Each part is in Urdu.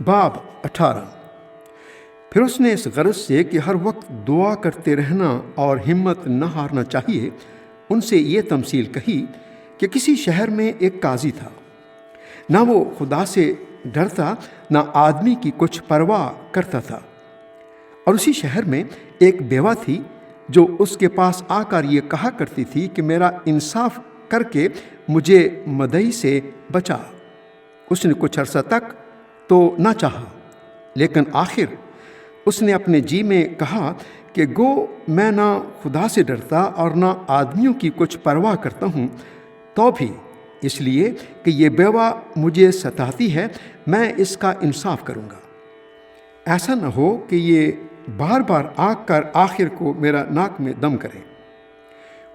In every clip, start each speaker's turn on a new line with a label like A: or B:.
A: باب 18۔ پھر اس نے اس غرض سے کہ ہر وقت دعا کرتے رہنا اور ہمت نہ ہارنا چاہیے، ان سے یہ تمثیل کہی کہ کسی شہر میں ایک قاضی تھا۔ نہ وہ خدا سے ڈرتا، نہ آدمی کی کچھ پرواہ کرتا تھا، اور اسی شہر میں ایک بیوہ تھی جو اس کے پاس آ کر یہ کہا کرتی تھی کہ میرا انصاف کر کے مجھے مدعی سے بچا۔ اس نے کچھ عرصہ تک تو نہ چاہا، لیکن آخر اس نے اپنے جی میں کہا کہ گو میں نہ خدا سے ڈرتا اور نہ آدمیوں کی کچھ پرواہ کرتا ہوں، تو بھی اس لیے کہ یہ بیوہ مجھے ستاتی ہے میں اس کا انصاف کروں گا۔ ایسا نہ ہو کہ یہ بار بار آ کر آخر کو میرا ناک میں دم کرے۔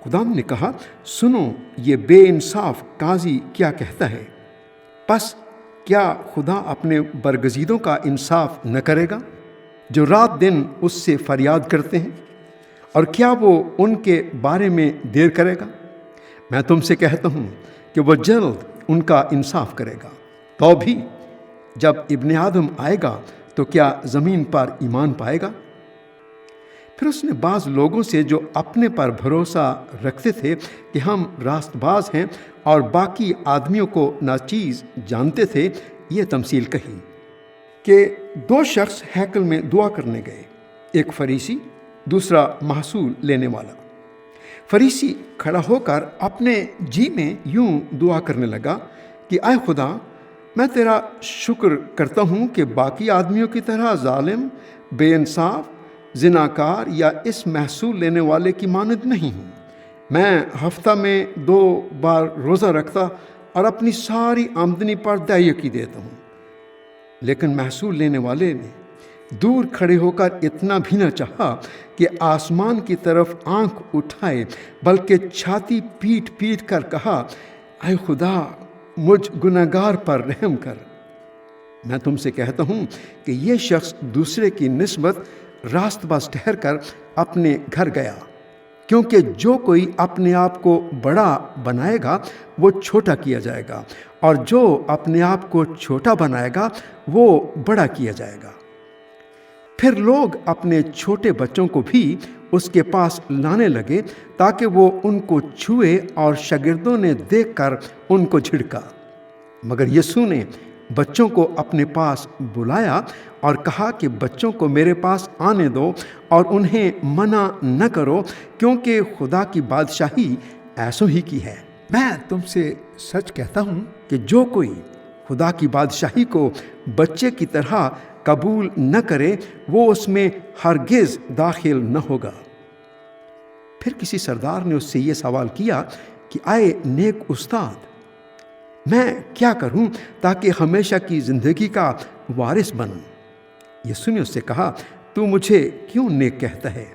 A: خداوند نے کہا، سنو یہ بے انصاف قاضی کیا کہتا ہے، پس کیا خدا اپنے برگزیدوں کا انصاف نہ کرے گا جو رات دن اس سے فریاد کرتے ہیں؟ اور کیا وہ ان کے بارے میں دیر کرے گا؟ میں تم سے کہتا ہوں کہ وہ جلد ان کا انصاف کرے گا۔ تو بھی جب ابن آدم آئے گا تو کیا زمین پر ایمان پائے گا؟ پھر اس نے بعض لوگوں سے جو اپنے پر بھروسہ رکھتے تھے کہ ہم راست باز ہیں اور باقی آدمیوں کو ناچیز جانتے تھے، یہ تمثیل کہی کہ دو شخص ہیکل میں دعا کرنے گئے، ایک فریسی، دوسرا محصول لینے والا۔ فریسی کھڑا ہو کر اپنے جی میں یوں دعا کرنے لگا کہ اے خدا، میں تیرا شکر کرتا ہوں کہ باقی آدمیوں کی طرح ظالم، بے انصاف، زناکار یا اس محصول لینے والے کی مانند نہیں ہوں۔ میں ہفتہ میں 2 بار روزہ رکھتا اور اپنی ساری آمدنی پر دیکی دیتا ہوں۔ لیکن محصول لینے والے نے دور کھڑے ہو کر اتنا بھی نہ چاہا کہ آسمان کی طرف آنکھ اٹھائے، بلکہ چھاتی پیٹ پیٹ کر کہا، اے خدا، مجھ گنہگار پر رحم کر۔ میں تم سے کہتا ہوں کہ یہ شخص دوسرے کی نسبت راست باز ٹھہر کر اپنے گھر گیا، کیونکہ جو کوئی اپنے آپ کو بڑا بنائے گا وہ چھوٹا کیا جائے گا، اور جو اپنے آپ کو چھوٹا بنائے گا وہ بڑا کیا جائے گا۔ پھر لوگ اپنے چھوٹے بچوں کو بھی اس کے پاس لانے لگے تاکہ وہ ان کو چھوئے، اور شاگردوں نے دیکھ کر ان کو جھڑکا۔ مگر یسوع نے بچوں کو اپنے پاس بلایا اور کہا کہ بچوں کو میرے پاس آنے دو اور انہیں منع نہ کرو، کیونکہ خدا کی بادشاہی ایسوں ہی کی ہے۔ میں تم سے سچ کہتا ہوں کہ جو کوئی خدا کی بادشاہی کو بچے کی طرح قبول نہ کرے وہ اس میں ہرگز داخل نہ ہوگا۔ پھر کسی سردار نے اس سے یہ سوال کیا کہ اے نیک استاد، میں کیا کروں تاکہ ہمیشہ کی زندگی کا وارث بنوں؟ یسوع نے اس سے کہا، تو مجھے کیوں نیک کہتا ہے؟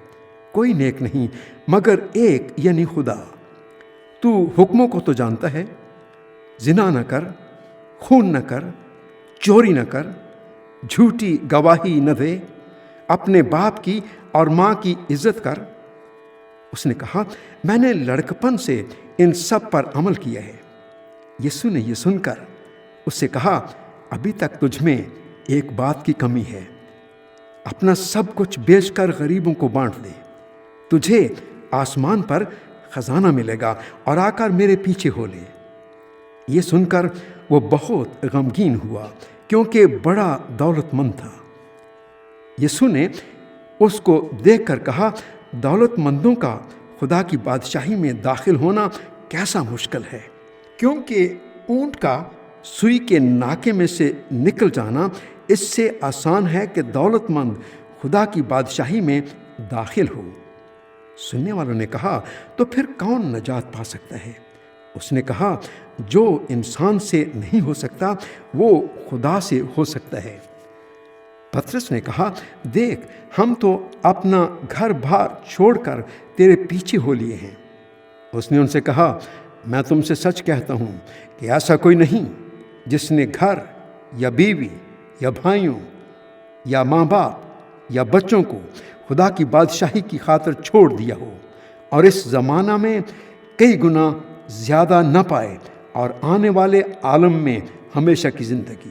A: کوئی نیک نہیں مگر ایک، یعنی خدا۔ تو حکموں کو تو جانتا ہے، زنا نہ کر، خون نہ کر، چوری نہ کر، جھوٹی گواہی نہ دے، اپنے باپ کی اور ماں کی عزت کر۔ اس نے کہا، میں نے لڑکپن سے ان سب پر عمل کیا ہے۔ یسوع نے یہ سن کر اس سے کہا، ابھی تک تجھ میں ایک بات کی کمی ہے، اپنا سب کچھ بیچ کر غریبوں کو بانٹ دے، تجھے آسمان پر خزانہ ملے گا، اور آ کر میرے پیچھے ہو لے۔ یہ سن کر وہ بہت غمگین ہوا، کیونکہ بڑا دولت مند تھا۔ یسوع نے اس کو دیکھ کر کہا، دولت مندوں کا خدا کی بادشاہی میں داخل ہونا کیسا مشکل ہے، کیونکہ اونٹ کا سوئی کے ناکے میں سے نکل جانا اس سے آسان ہے کہ دولت مند خدا کی بادشاہی میں داخل ہو۔ سننے والوں نے کہا، تو پھر کون نجات پا سکتا ہے؟ اس نے کہا، جو انسان سے نہیں ہو سکتا وہ خدا سے ہو سکتا ہے۔ پطرس نے کہا، دیکھ، ہم تو اپنا گھر بار چھوڑ کر تیرے پیچھے ہو لیے ہیں۔ اس نے ان سے کہا، میں تم سے سچ کہتا ہوں کہ ایسا کوئی نہیں جس نے گھر یا بیوی یا بھائیوں یا ماں باپ یا بچوں کو خدا کی بادشاہی کی خاطر چھوڑ دیا ہو اور اس زمانہ میں کئی گنا زیادہ نہ پائے اور آنے والے عالم میں ہمیشہ کی زندگی۔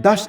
A: 10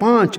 A: 5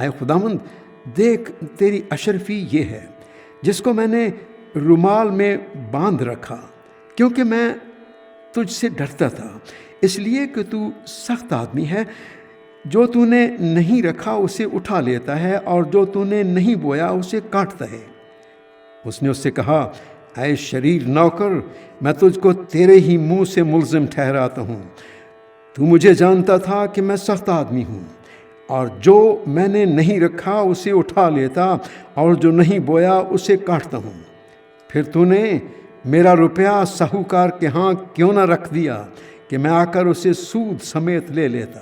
A: اے خداوند دیکھ تیری اشرفی یہ ہے جس کو میں نے رومال میں باندھ رکھا، کیونکہ میں تجھ سے ڈرتا تھا، اس لیے کہ تو سخت آدمی ہے، جو تو نے نہیں رکھا اسے اٹھا لیتا ہے اور جو تو نے نہیں بویا اسے کاٹتا ہے۔ اس نے اس سے کہا، اے شریر نوکر، میں تجھ کو تیرے ہی منہ سے ملزم ٹھہراتا ہوں، تو مجھے جانتا تھا کہ میں سخت آدمی ہوں، اور جو میں نے نہیں رکھا اسے اٹھا لیتا اور جو نہیں بویا اسے کاٹتا ہوں۔ پھر تو نے میرا روپیہ ساہوکار کے ہاں کیوں نہ رکھ دیا کہ میں آ کر اسے سود سمیت لے لیتا؟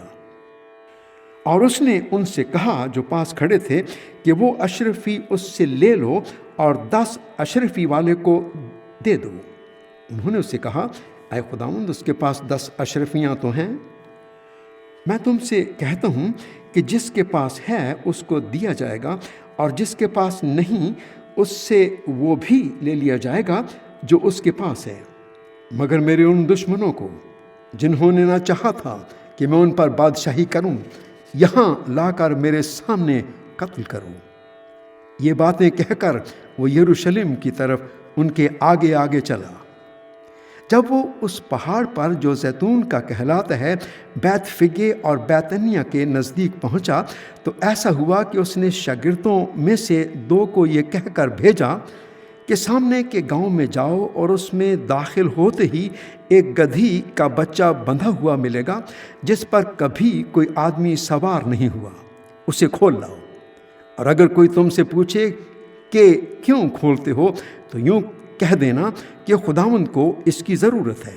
A: اور اس نے ان سے کہا جو پاس کھڑے تھے کہ وہ اشرفی اس سے لے لو اور 10 اشرفی والے کو دے دو۔ انہوں نے اس سے کہا، اے خداوند اس کے پاس 10 اشرفیاں تو ہیں۔ میں تم سے کہتا ہوں کہ جس کے پاس ہے اس کو دیا جائے گا، اور جس کے پاس نہیں اس سے وہ بھی لے لیا جائے گا جو اس کے پاس ہے۔ مگر میرے ان دشمنوں کو جنہوں نے نہ چاہا تھا کہ میں ان پر بادشاہی کروں، یہاں لا کر میرے سامنے قتل کرو۔ یہ باتیں کہہ کر وہ یروشلم کی طرف ان کے آگے آگے چلا۔ جب وہ اس پہاڑ پر جو زیتون کا کہلاتا ہے بیت فگے اور بیتنیہ کے نزدیک پہنچا تو ایسا ہوا کہ اس نے شاگردوں میں سے 2 کو یہ کہہ کر بھیجا کہ سامنے کے گاؤں میں جاؤ اور اس میں داخل ہوتے ہی ایک گدھی کا بچہ بندھا ہوا ملے گا جس پر کبھی کوئی آدمی سوار نہیں ہوا، اسے کھول لاؤ، اور اگر کوئی تم سے پوچھے کہ کیوں کھولتے ہو تو یوں کہہ دینا کہ خداوند کو اس کی ضرورت ہے۔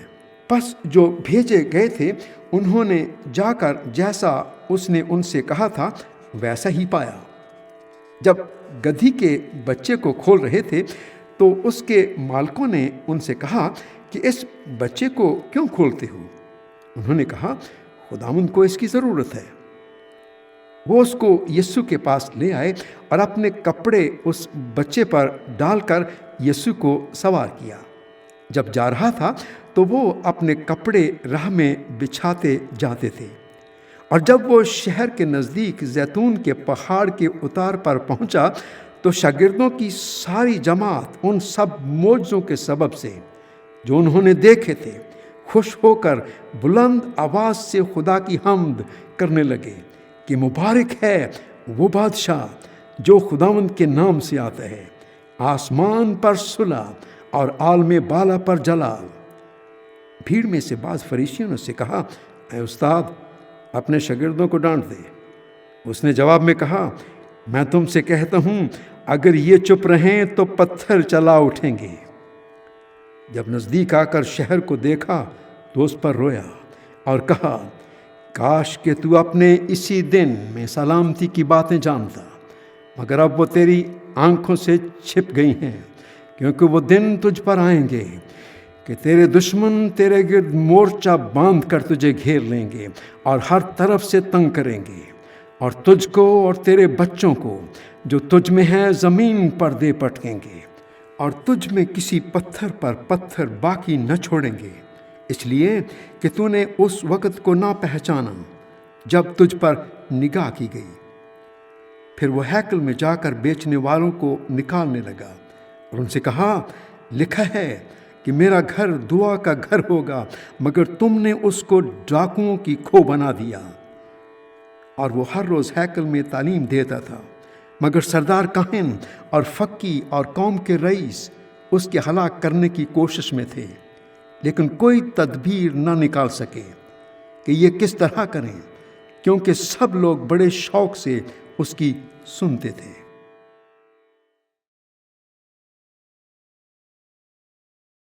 A: پس جو بھیجے گئے تھے انہوں نے جا کر جیسا اس نے ان سے کہا تھا ویسا ہی پایا۔ جب گدھی کے بچے کو کھول رہے تھے تو اس کے مالکوں نے ان سے کہا کہ اس بچے کو کیوں کھولتے ہو؟ انہوں نے کہا، خداوند کو اس کی ضرورت ہے۔ وہ اس کو یسوع کے پاس لے آئے اور اپنے کپڑے اس بچے پر ڈال کر یسوع کو سوار کیا۔ جب جا رہا تھا تو وہ اپنے کپڑے راہ میں بچھاتے جاتے تھے، اور جب وہ شہر کے نزدیک زیتون کے پہاڑ کے اتار پر پہنچا تو شاگردوں کی ساری جماعت ان سب معجزوں کے سبب سے جو انہوں نے دیکھے تھے خوش ہو کر بلند آواز سے خدا کی حمد کرنے لگے کہ مبارک ہے وہ بادشاہ جو خداوند کے نام سے آتا ہے، آسمان پر صلح اور عالم بالا پر جلال۔ بھیڑ میں سے بعض فریسیوں نے اس سے کہا، اے استاد اپنے شاگردوں کو ڈانٹ دے۔ اس نے جواب میں کہا، میں تم سے کہتا ہوں اگر یہ چپ رہیں تو پتھر چلا اٹھیں گے۔ جب نزدیک آ کر شہر کو دیکھا تو اس پر رویا اور کہا، کاش کہ تو اپنے اسی دن میں سلامتی کی باتیں جانتا، مگر اب وہ تیری آنکھوں سے چھپ گئی ہیں، کیونکہ وہ دن تجھ پر آئیں گے کہ تیرے دشمن تیرے گرد مورچہ باندھ کر تجھے گھیر لیں گے اور ہر طرف سے تنگ کریں گے، اور تجھ کو اور تیرے بچوں کو جو تجھ میں ہے زمین پر دے پٹکیں گے، اور تجھ میں کسی پتھر پر پتھر باقی نہ چھوڑیں گے، اس لیے کہ تو نے اس وقت کو نہ پہچانا جب تجھ پر نگاہ کی گئی۔ پھر وہ ہیکل میں جا کر بیچنے والوں کو نکالنے لگا اور ان سے کہا، لکھا ہے کہ میرا گھر دعا کا گھر ہوگا، مگر تم نے اس کو ڈاکوؤں کی کھو بنا دیا۔ اور وہ ہر روز ہیکل میں تعلیم دیتا تھا، مگر سردار کاہن اور فقی اور قوم کے رئیس اس کے ہلاک کرنے کی کوشش میں تھے، لیکن کوئی تدبیر نہ نکال سکے کہ یہ کس طرح کریں، کیونکہ سب لوگ بڑے شوق سے اس کی سنتے تھے۔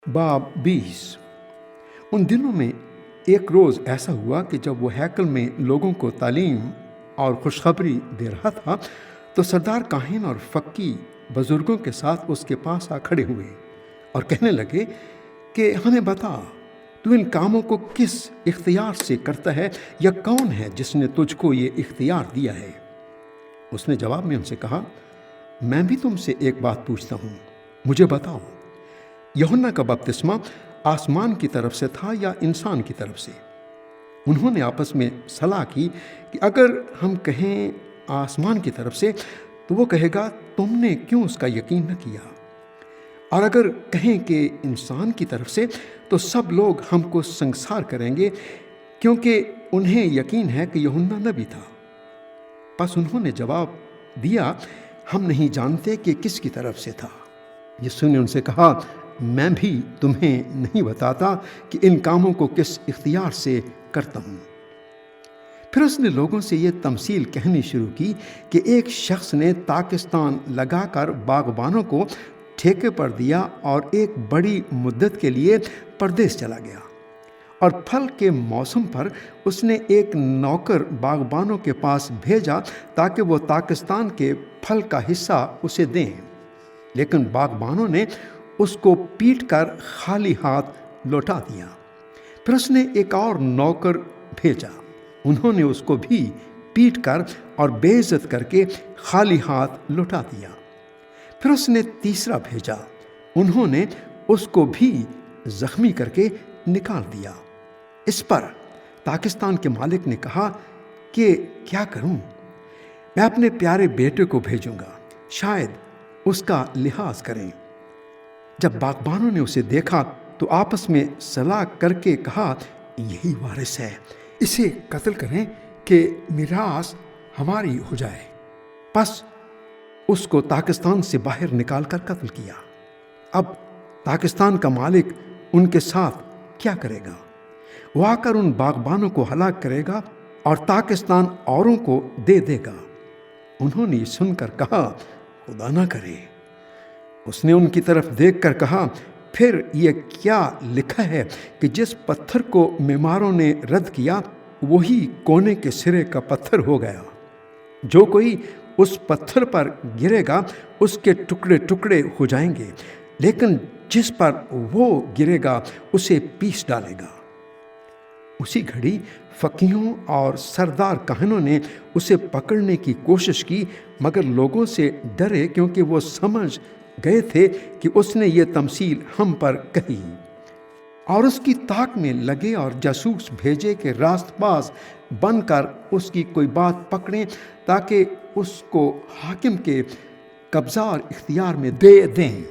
A: باب 20۔ ان دنوں میں ایک روز ایسا ہوا کہ جب وہ ہیکل میں لوگوں کو تعلیم اور خوشخبری دے رہا تھا تو سردار کاہن اور فقی بزرگوں کے ساتھ اس کے پاس آ کھڑے ہوئے اور کہنے لگے کہ ہمیں بتا، تو ان کاموں کو کس اختیار سے کرتا ہے، یا کون ہے جس نے تجھ کو یہ اختیار دیا ہے؟ اس نے جواب میں ان سے کہا، میں بھی تم سے ایک بات پوچھتا ہوں، مجھے بتاؤ، یوحنا کا بپتسمہ آسمان کی طرف سے تھا یا انسان کی طرف سے؟ انہوں نے آپس میں صلاح کی کہ اگر ہم کہیں آسمان کی طرف سے تو وہ کہے گا تم نے کیوں اس کا یقین نہ کیا، اور اگر کہیں کہ انسان کی طرف سے تو سب لوگ ہم کو سنگسار کریں گے، کیونکہ انہیں یقین ہے کہ یوحنا نبی تھا۔ پس انہوں نے جواب دیا، ہم نہیں جانتے کہ کس کی طرف سے تھا۔ یسوع نے ان سے کہا، میں بھی تمہیں نہیں بتاتا کہ ان کاموں کو کس اختیار سے کرتا ہوں۔ پھر اس نے لوگوں سے یہ تمثیل کہنی شروع کی کہ ایک شخص نے طاقستان لگا کر باغبانوں کو ٹھیکے پر دیا اور ایک بڑی مدت کے لیے پردیس چلا گیا، اور پھل کے موسم پر اس نے ایک نوکر باغبانوں کے پاس بھیجا تاکہ وہ طاقستان کے پھل کا حصہ اسے دیں، لیکن باغبانوں نے اس کو پیٹ کر خالی ہاتھ لوٹا دیا۔ پھر اس نے ایک اور نوکر بھیجا، انہوں نے اس کو بھی پیٹ کر اور بے عزت کر کے خالی ہاتھ لوٹا دیا۔ پھر اس نے تیسرا بھیجا، انہوں نے اس کو بھی زخمی کر کے نکال دیا۔ اس پر طاقستان کے مالک نے کہا کہ کیا کروں؟ میں اپنے پیارے بیٹے کو بھیجوں گا، شاید اس کا لحاظ کریں۔ جب باغبانوں نے اسے دیکھا تو آپس میں صلاح کر کے کہا، یہی وارث ہے، اسے قتل کریں کہ میراث ہماری ہو جائے۔ پس اس کو طاقستان سے باہر نکال کر قتل کیا۔ اب طاقستان کا مالک ان کے ساتھ کیا کرے گا؟ وہ آ کر ان باغبانوں کو ہلاک کرے گا اور طاقستان اوروں کو دے دے گا۔ انہوں نے یہ سن کر کہا، خدا نہ کرے۔ اس نے ان کی طرف دیکھ کر کہا، پھر یہ کیا لکھا ہے کہ جس پتھر کو معماروں نے رد کیا وہی کونے کے سرے کا پتھر ہو گیا۔ جو کوئی اس پتھر پر گرے گا اس کے ٹکڑے ٹکڑے ہو جائیں گے، لیکن جس پر وہ گرے گا اسے پیس ڈالے گا۔ اسی گھڑی فقیہوں اور سردار کاہنوں نے اسے پکڑنے کی کوشش کی، مگر لوگوں سے ڈرے کیونکہ وہ سمجھ گئے تھے کہ اس نے یہ تمثیل ہم پر کہی، اور اس کی تاک میں لگے اور جاسوس بھیجے کہ راست باز بن کر اس کی کوئی بات پکڑیں تاکہ اس کو حاکم کے قبضہ اور اختیار میں دے دیں۔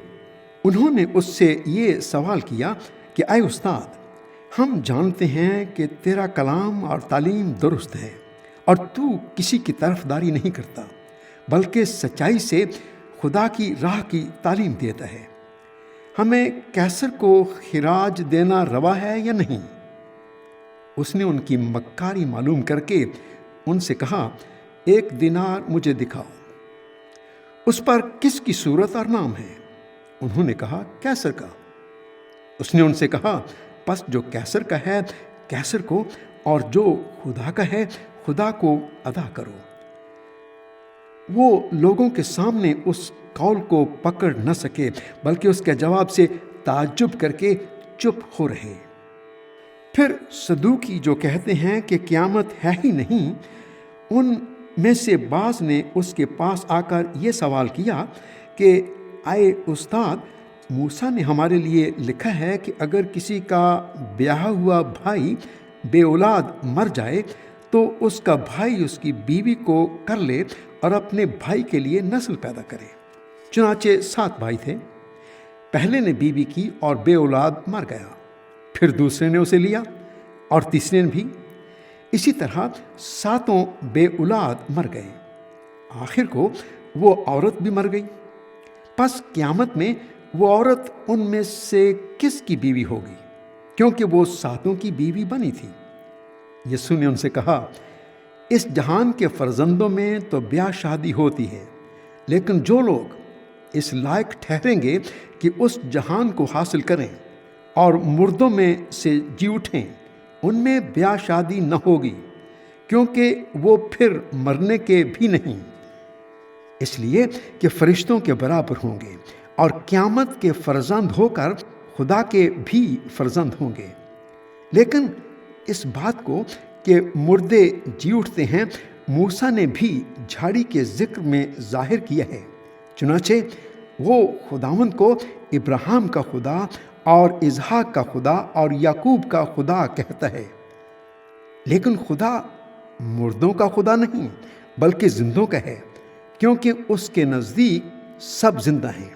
A: انہوں نے اس سے یہ سوال کیا کہ اے استاد، ہم جانتے ہیں کہ تیرا کلام اور تعلیم درست ہے، اور تو کسی کی طرفداری نہیں کرتا بلکہ سچائی سے خدا کی راہ کی تعلیم دیتا ہے۔ ہمیں قیصر کو خراج دینا روا ہے یا نہیں؟ اس نے ان کی مکاری معلوم کر کے ان سے کہا، 1 دینار مجھے دکھاؤ، اس پر کس کی صورت اور نام ہے؟ انہوں نے کہا، قیصر کا۔ اس نے ان سے کہا، پس جو قیصر کا ہے قیصر کو، اور جو خدا کا ہے خدا کو ادا کرو۔ وہ لوگوں کے سامنے اس قول کو پکڑ نہ سکے، بلکہ اس کے جواب سے تعجب کر کے چپ ہو رہے۔ پھر صدوقی جو کہتے ہیں کہ قیامت ہے ہی نہیں، ان میں سے بعض نے اس کے پاس آ کر یہ سوال کیا کہ اے استاد، موسیٰ نے ہمارے لیے لکھا ہے کہ اگر کسی کا بیاہ ہوا بھائی بے اولاد مر جائے تو اس کا بھائی اس کی بیوی کو کر لے اور اپنے بھائی کے لیے نسل پیدا کرے۔ چنانچہ 7 بھائی تھے، پہلے نے بیوی کی اور بے اولاد مر گیا، پھر دوسرے نے اسے لیا اور تیسرے نے بھی، اسی طرح 7 بے اولاد مر گئے، آخر کو وہ عورت بھی مر گئی۔ پس قیامت میں وہ عورت ان میں سے کس کی بیوی ہوگی؟ کیونکہ وہ 7 کی بیوی بنی تھی۔ یسوع نے ان سے کہا، اس جہان کے فرزندوں میں تو بیاہ شادی ہوتی ہے، لیکن جو لوگ اس لائق ٹھہریں گے کہ اس جہان کو حاصل کریں اور مردوں میں سے جی اٹھیں، ان میں بیاہ شادی نہ ہوگی، کیونکہ وہ پھر مرنے کے بھی نہیں، اس لیے کہ فرشتوں کے برابر ہوں گے، اور قیامت کے فرزند ہو کر خدا کے بھی فرزند ہوں گے۔ لیکن اس بات کو کہ مردے جی اٹھتے ہیں موسیٰ نے بھی جھاڑی کے ذکر میں ظاہر کیا ہے، چنانچہ وہ خداوند کو ابراہیم کا خدا اور اسحاق کا خدا اور یعقوب کا خدا کہتا ہے، لیکن خدا مردوں کا خدا نہیں بلکہ زندوں کا ہے، کیونکہ اس کے نزدیک سب زندہ ہیں۔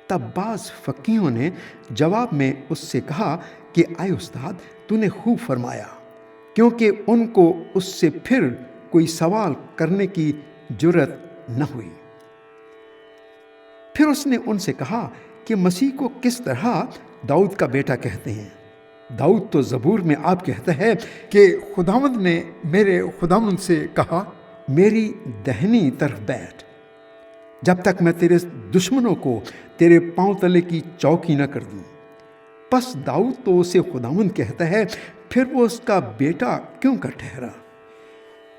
A: تب بعض فقیہوں نے جواب میں اس سے کہا کہ اے استاد، تو نے خوب فرمایا، کیونکہ ان کو اس سے پھر کوئی سوال کرنے کی جرأت نہ ہوئی۔ پھر اس نے ان سے کہا کہ مسیح کو کس طرح داؤد کا بیٹا کہتے ہیں؟ داؤد تو زبور میں آپ کہتا ہے کہ خداوند نے میرے خداوند سے کہا، میری دہنی طرف بیٹھ، جب تک میں تیرے دشمنوں کو تیرے پاؤں تلے کی چوکی نہ کر دوں۔ پس داؤد تو اسے خداوند کہتا ہے، پھر وہ اس کا بیٹا کیوں کر ٹھہرا؟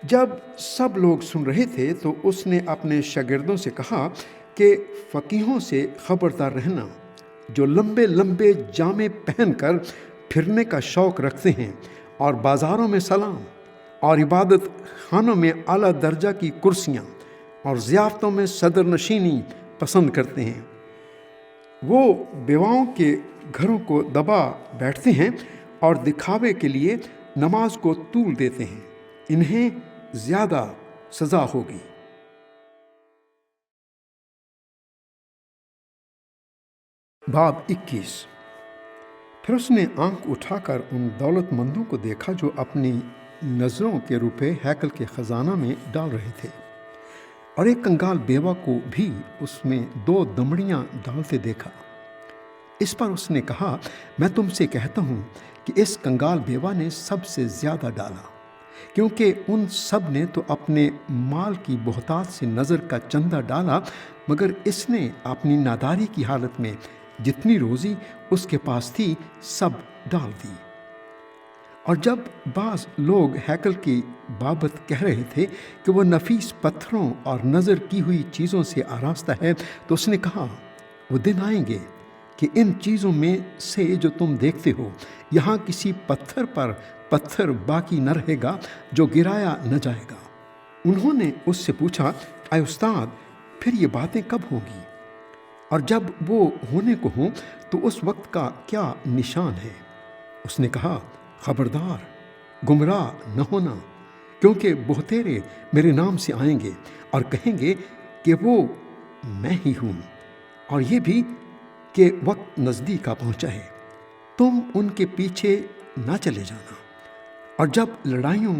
A: جب سب لوگ سن رہے تھے تو اس نے اپنے شاگردوں سے کہا کہ فقیہوں سے خبردار رہنا، جو لمبے لمبے جامے پہن کر پھرنے کا شوق رکھتے ہیں اور بازاروں میں سلام اور عبادت خانوں میں اعلیٰ درجہ کی کرسیاں اور ضیافتوں میں صدر نشینی پسند کرتے ہیں۔ وہ بیواؤں کے گھروں کو دبا بیٹھتے ہیں اور دکھاوے کے لیے نماز کو طول دیتے ہیں، انہیں زیادہ سزا ہوگی۔ باب 21۔ پھر اس نے آنکھ اٹھا کر ان دولت مندوں کو دیکھا جو اپنی نظروں کے روپے ہیکل کے خزانہ میں ڈال رہے تھے، اور ایک کنگال بیوہ کو بھی اس میں 2 دمڑیاں ڈالتے دیکھا۔ اس پر اس نے کہا، میں تم سے کہتا ہوں کہ اس کنگال بیوہ نے سب سے زیادہ ڈالا، کیونکہ ان سب نے تو اپنے مال کی بہتات سے نظر کا چندہ ڈالا، مگر اس نے اپنی ناداری کی حالت میں جتنی روزی اس کے پاس تھی سب ڈال دی۔ اور جب بعض لوگ ہیکل کی بابت کہہ رہے تھے کہ وہ نفیس پتھروں اور نظر کی ہوئی چیزوں سے آراستہ ہے، تو اس نے کہا، وہ دن آئیں گے کہ ان چیزوں میں سے جو تم دیکھتے ہو، یہاں کسی پتھر پر پتھر باقی نہ رہے گا جو گرایا نہ جائے گا۔ انہوں نے اس سے پوچھا، اے استاد، پھر یہ باتیں کب ہوں گی؟ اور جب وہ ہونے کو ہوں تو اس وقت کا کیا نشان ہے؟ اس نے کہا، خبردار، گمراہ نہ ہونا، کیونکہ بہتیرے میرے نام سے آئیں گے اور کہیں گے کہ وہ میں ہی ہوں، اور یہ بھی کہ وقت نزدیک آ پہنچا ہے۔ تم ان کے پیچھے نہ چلے جانا، اور جب لڑائیوں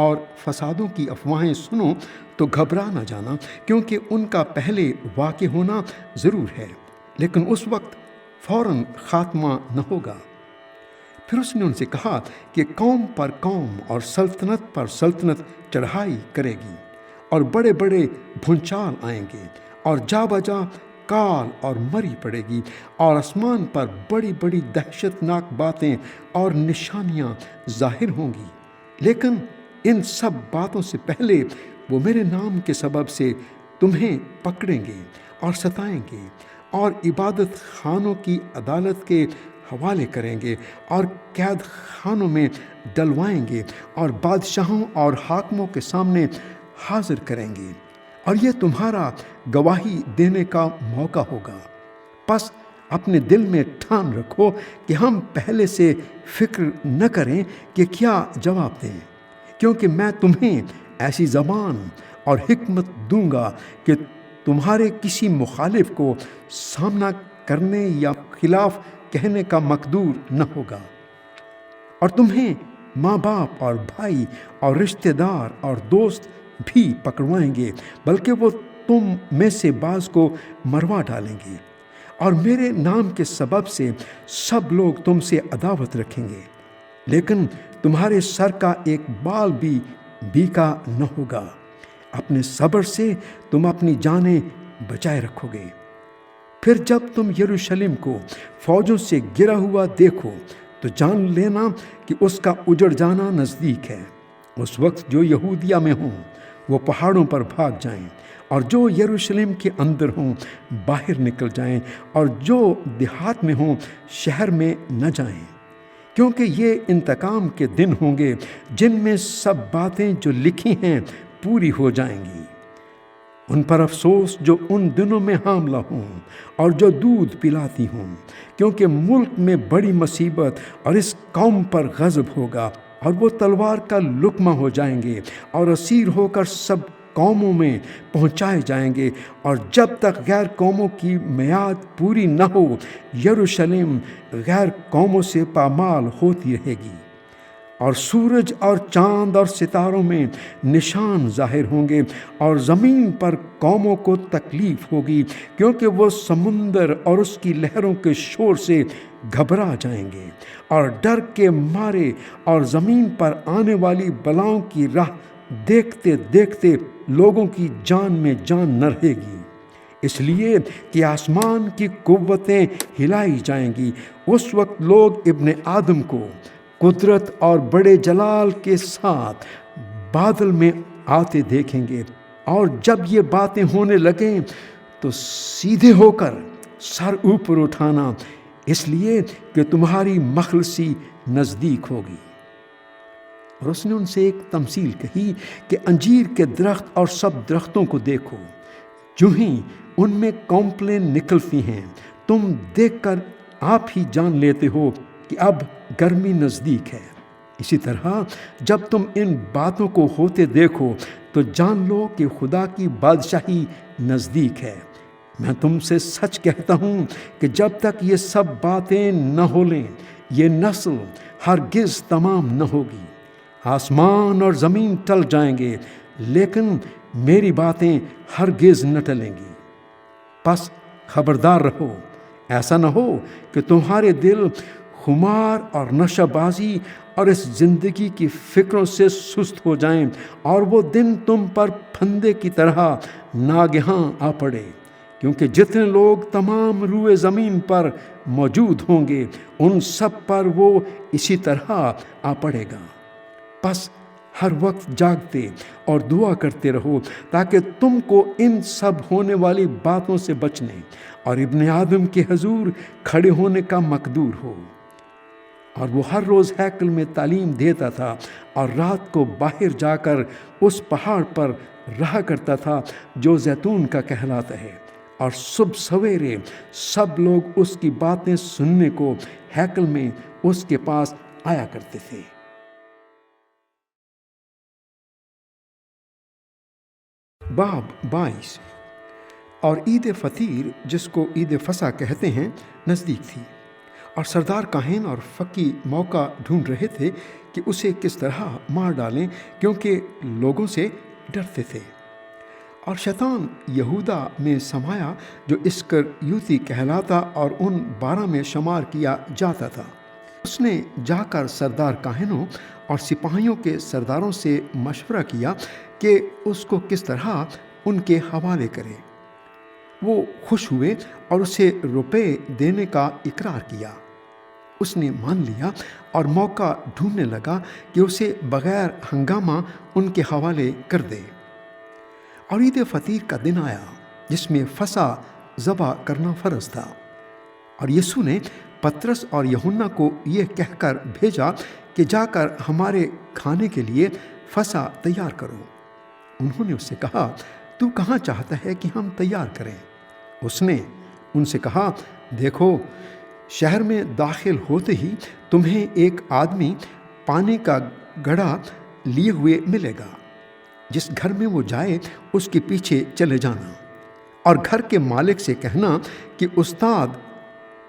A: اور فسادوں کی افواہیں سنو تو گھبرا نہ جانا، کیونکہ ان کا پہلے واقع ہونا ضرور ہے، لیکن اس وقت فوراً خاتمہ نہ ہوگا۔ پھر اس نے ان سے کہا کہ قوم پر قوم اور سلطنت پر سلطنت چڑھائی کرے گی، اور بڑے بڑے بھونچال آئیں گے، اور جا بجا کال اور مری پڑے گی، اور آسمان پر بڑی بڑی دہشت ناک باتیں اور نشانیاں ظاہر ہوں گی۔ لیکن ان سب باتوں سے پہلے وہ میرے نام کے سبب سے تمہیں پکڑیں گے اور ستائیں گے، اور عبادت خانوں کی عدالت کے حوالے کریں گے، اور قید خانوں میں ڈلوائیں گے، اور بادشاہوں اور حاکموں کے سامنے حاضر کریں گے، اور یہ تمہارا گواہی دینے کا موقع ہوگا۔ پس اپنے دل میں ٹھان رکھو کہ ہم پہلے سے فکر نہ کریں کہ کیا جواب دیں، کیونکہ میں تمہیں ایسی زبان اور حکمت دوں گا کہ تمہارے کسی مخالف کو سامنا کرنے یا خلاف کہنے کا مقدور نہ ہوگا، اور تمہیں ماں باپ اور بھائی اور رشتہ دار اور دوست بھی پکڑوائیں گے، بلکہ وہ تم میں سے بعض کو مروا ڈالیں گے، اور میرے نام کے سبب سے سب لوگ تم سے عداوت رکھیں گے، لیکن تمہارے سر کا ایک بال بھی بیکا نہ ہوگا۔ اپنے صبر سے تم اپنی جانیں بچائے رکھو گے۔ پھر جب تم یروشلم کو فوجوں سے گرا ہوا دیکھو تو جان لینا کہ اس کا اجڑ جانا نزدیک ہے۔ اس وقت جو یہودیہ میں ہوں وہ پہاڑوں پر بھاگ جائیں، اور جو یروشلم کے اندر ہوں باہر نکل جائیں، اور جو دیہات میں ہوں شہر میں نہ جائیں، کیونکہ یہ انتقام کے دن ہوں گے جن میں سب باتیں جو لکھی ہیں پوری ہو جائیں گی۔ ان پر افسوس جو ان دنوں میں حاملہ ہوں اور جو دودھ پلاتی ہوں، کیونکہ ملک میں بڑی مصیبت اور اس قوم پر غضب ہوگا، اور وہ تلوار کا لقمہ ہو جائیں گے اور اسیر ہو کر سب قوموں میں پہنچائے جائیں گے، اور جب تک غیر قوموں کی میعاد پوری نہ ہو یروشلم غیر قوموں سے پامال ہوتی رہے گی، اور سورج اور چاند اور ستاروں میں نشان ظاہر ہوں گے، اور زمین پر قوموں کو تکلیف ہوگی، کیونکہ وہ سمندر اور اس کی لہروں کے شور سے گھبرا جائیں گے، اور ڈر کے مارے، اور زمین پر آنے والی بلاؤں کی راہ دیکھتے دیکھتے لوگوں کی جان میں جان نہ رہے گی، اس لیے کہ آسمان کی قوتیں ہلائی جائیں گی۔ اس وقت لوگ ابن آدم کو قدرت اور بڑے جلال کے ساتھ بادل میں آتے دیکھیں گے، اور جب یہ باتیں ہونے لگیں تو سیدھے ہو کر سر اوپر اٹھانا، اس لیے کہ تمہاری مخلصی نزدیک ہوگی۔ اور اس نے ان سے ایک تمثیل کہی کہ انجیر کے درخت اور سب درختوں کو دیکھو، جو ہی ان میں کونپلیں نکلتی ہیں، تم دیکھ کر آپ ہی جان لیتے ہو کہ اب گرمی نزدیک ہے۔ اسی طرح جب تم ان باتوں کو ہوتے دیکھو تو جان لو کہ خدا کی بادشاہی نزدیک ہے۔ میں تم سے سچ کہتا ہوں کہ جب تک یہ سب باتیں نہ ہو لیں، یہ نسل ہرگز تمام نہ ہوگی۔ آسمان اور زمین ٹل جائیں گے، لیکن میری باتیں ہرگز نہ ٹلیں گی۔ پس خبردار رہو، ایسا نہ ہو کہ تمہارے دل خمار اور نشہ بازی اور اس زندگی کی فکروں سے سست ہو جائیں، اور وہ دن تم پر پھندے کی طرح ناگہاں آ پڑے، کیونکہ جتنے لوگ تمام روئے زمین پر موجود ہوں گے ان سب پر وہ اسی طرح آ پڑے گا۔ پس ہر وقت جاگتے اور دعا کرتے رہو، تاکہ تم کو ان سب ہونے والی باتوں سے بچنے اور ابن آدم کے حضور کھڑے ہونے کا مقدور ہو۔ اور وہ ہر روز ہیکل میں تعلیم دیتا تھا، اور رات کو باہر جا کر اس پہاڑ پر رہا کرتا تھا جو زیتون کا کہلاتا ہے، اور صبح سویرے سب لوگ اس کی باتیں سننے کو ہیکل میں اس کے پاس آیا کرتے تھے۔ باب 22۔ اور عید فطیر، جس کو عید فصح کہتے ہیں، نزدیک تھی، اور سردار کاہن اور فقی موقع ڈھونڈ رہے تھے کہ اسے کس طرح مار ڈالیں، کیونکہ لوگوں سے ڈرتے تھے۔ اور شیطان یہودا میں سمایا جو اسکریوتی کہلاتا اور ان 12 میں شمار کیا جاتا تھا۔ اس نے جا کر سردار کاہنوں اور سپاہیوں کے سرداروں سے مشورہ کیا کہ اس کو کس طرح ان کے حوالے کرے۔ وہ خوش ہوئے اور اسے روپے دینے کا اقرار کیا۔ اس نے مان لیا اور موقع ڈھونڈنے لگا کہ اسے بغیر ہنگامہ ان کے حوالے کر دے۔ اور عید فطیر کا دن آیا جس میں فصح ذبح کرنا فرض تھا، اور یسوع نے پطرس اور یوحنا کو یہ کہہ کر بھیجا کہ جا کر ہمارے کھانے کے لیے فصح تیار کرو۔ انہوں نے اس سے کہا، تو کہاں چاہتا ہے کہ ہم تیار کریں؟ اس نے ان سے کہا، دیکھو، شہر میں داخل ہوتے ہی تمہیں ایک آدمی پانی کا گھڑا لیے ہوئے ملے گا۔ جس گھر میں وہ جائے اس کے پیچھے چلے جانا، اور گھر کے مالک سے کہنا کہ استاد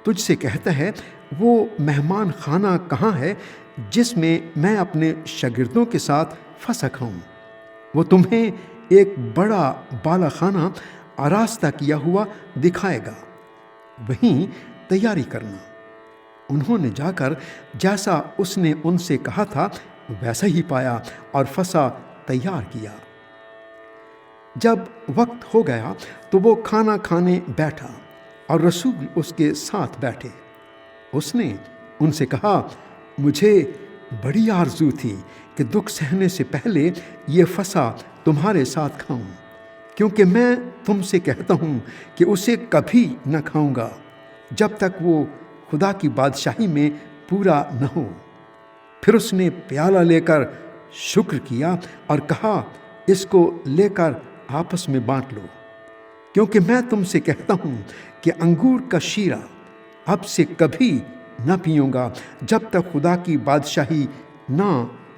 A: تجھ سے کہتا ہے، وہ مہمان خانہ کہاں ہے جس میں میں اپنے شاگردوں کے ساتھ فصح کھاؤں؟ وہ تمہیں ایک بڑا بالا خانہ آراستہ کیا ہوا دکھائے گا، وہیں تیاری کرنا۔ انہوں نے جا کر جیسا اس نے ان سے کہا تھا ویسا ہی پایا اور فصح تیار کیا۔ جب وقت ہو گیا تو وہ کھانا کھانے بیٹھا اور رسول اس کے ساتھ بیٹھے۔ اس نے ان سے کہا، مجھے بڑی آرزو تھی کہ دکھ سہنے سے پہلے یہ فصح تمہارے ساتھ کھاؤں، کیونکہ میں تم سے کہتا ہوں کہ اسے کبھی نہ کھاؤں گا جب تک وہ خدا کی بادشاہی میں پورا نہ ہو۔ پھر اس نے پیالہ لے کر شکر کیا اور کہا، اس کو لے کر آپس میں بانٹ لو، کیونکہ میں تم سے کہتا ہوں کہ انگور کا شیرہ اب سے کبھی نہ پیوں گا جب تک خدا کی بادشاہی نہ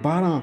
A: 12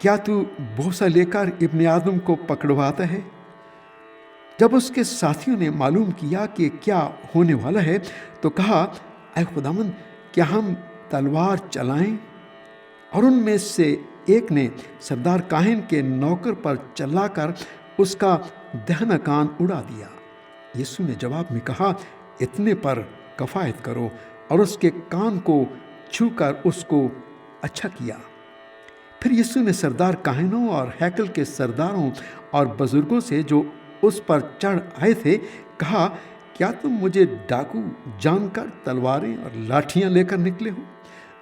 A: کیا تو بوسہ لے کر ابن آدم کو پکڑواتا ہے؟ جب اس کے ساتھیوں نے معلوم کیا کہ کیا ہونے والا ہے تو کہا، اے خداوند، کیا ہم تلوار چلائیں؟ اور ان میں سے ایک نے سردار کاہن کے نوکر پر چلا کر اس کا دہنا کان اڑا دیا۔ یسوع نے جواب میں کہا، اتنے پر کفایت کرو، اور اس کے کان کو چھو کر اس کو اچھا کیا۔ پھر یسوع نے سردار کاہنوں اور ہیکل کے سرداروں اور بزرگوں سے جو اس پر چڑھ آئے تھے کہا، کیا تم مجھے ڈاکو جان کر تلواریں اور لاٹھیاں لے کر نکلے ہو؟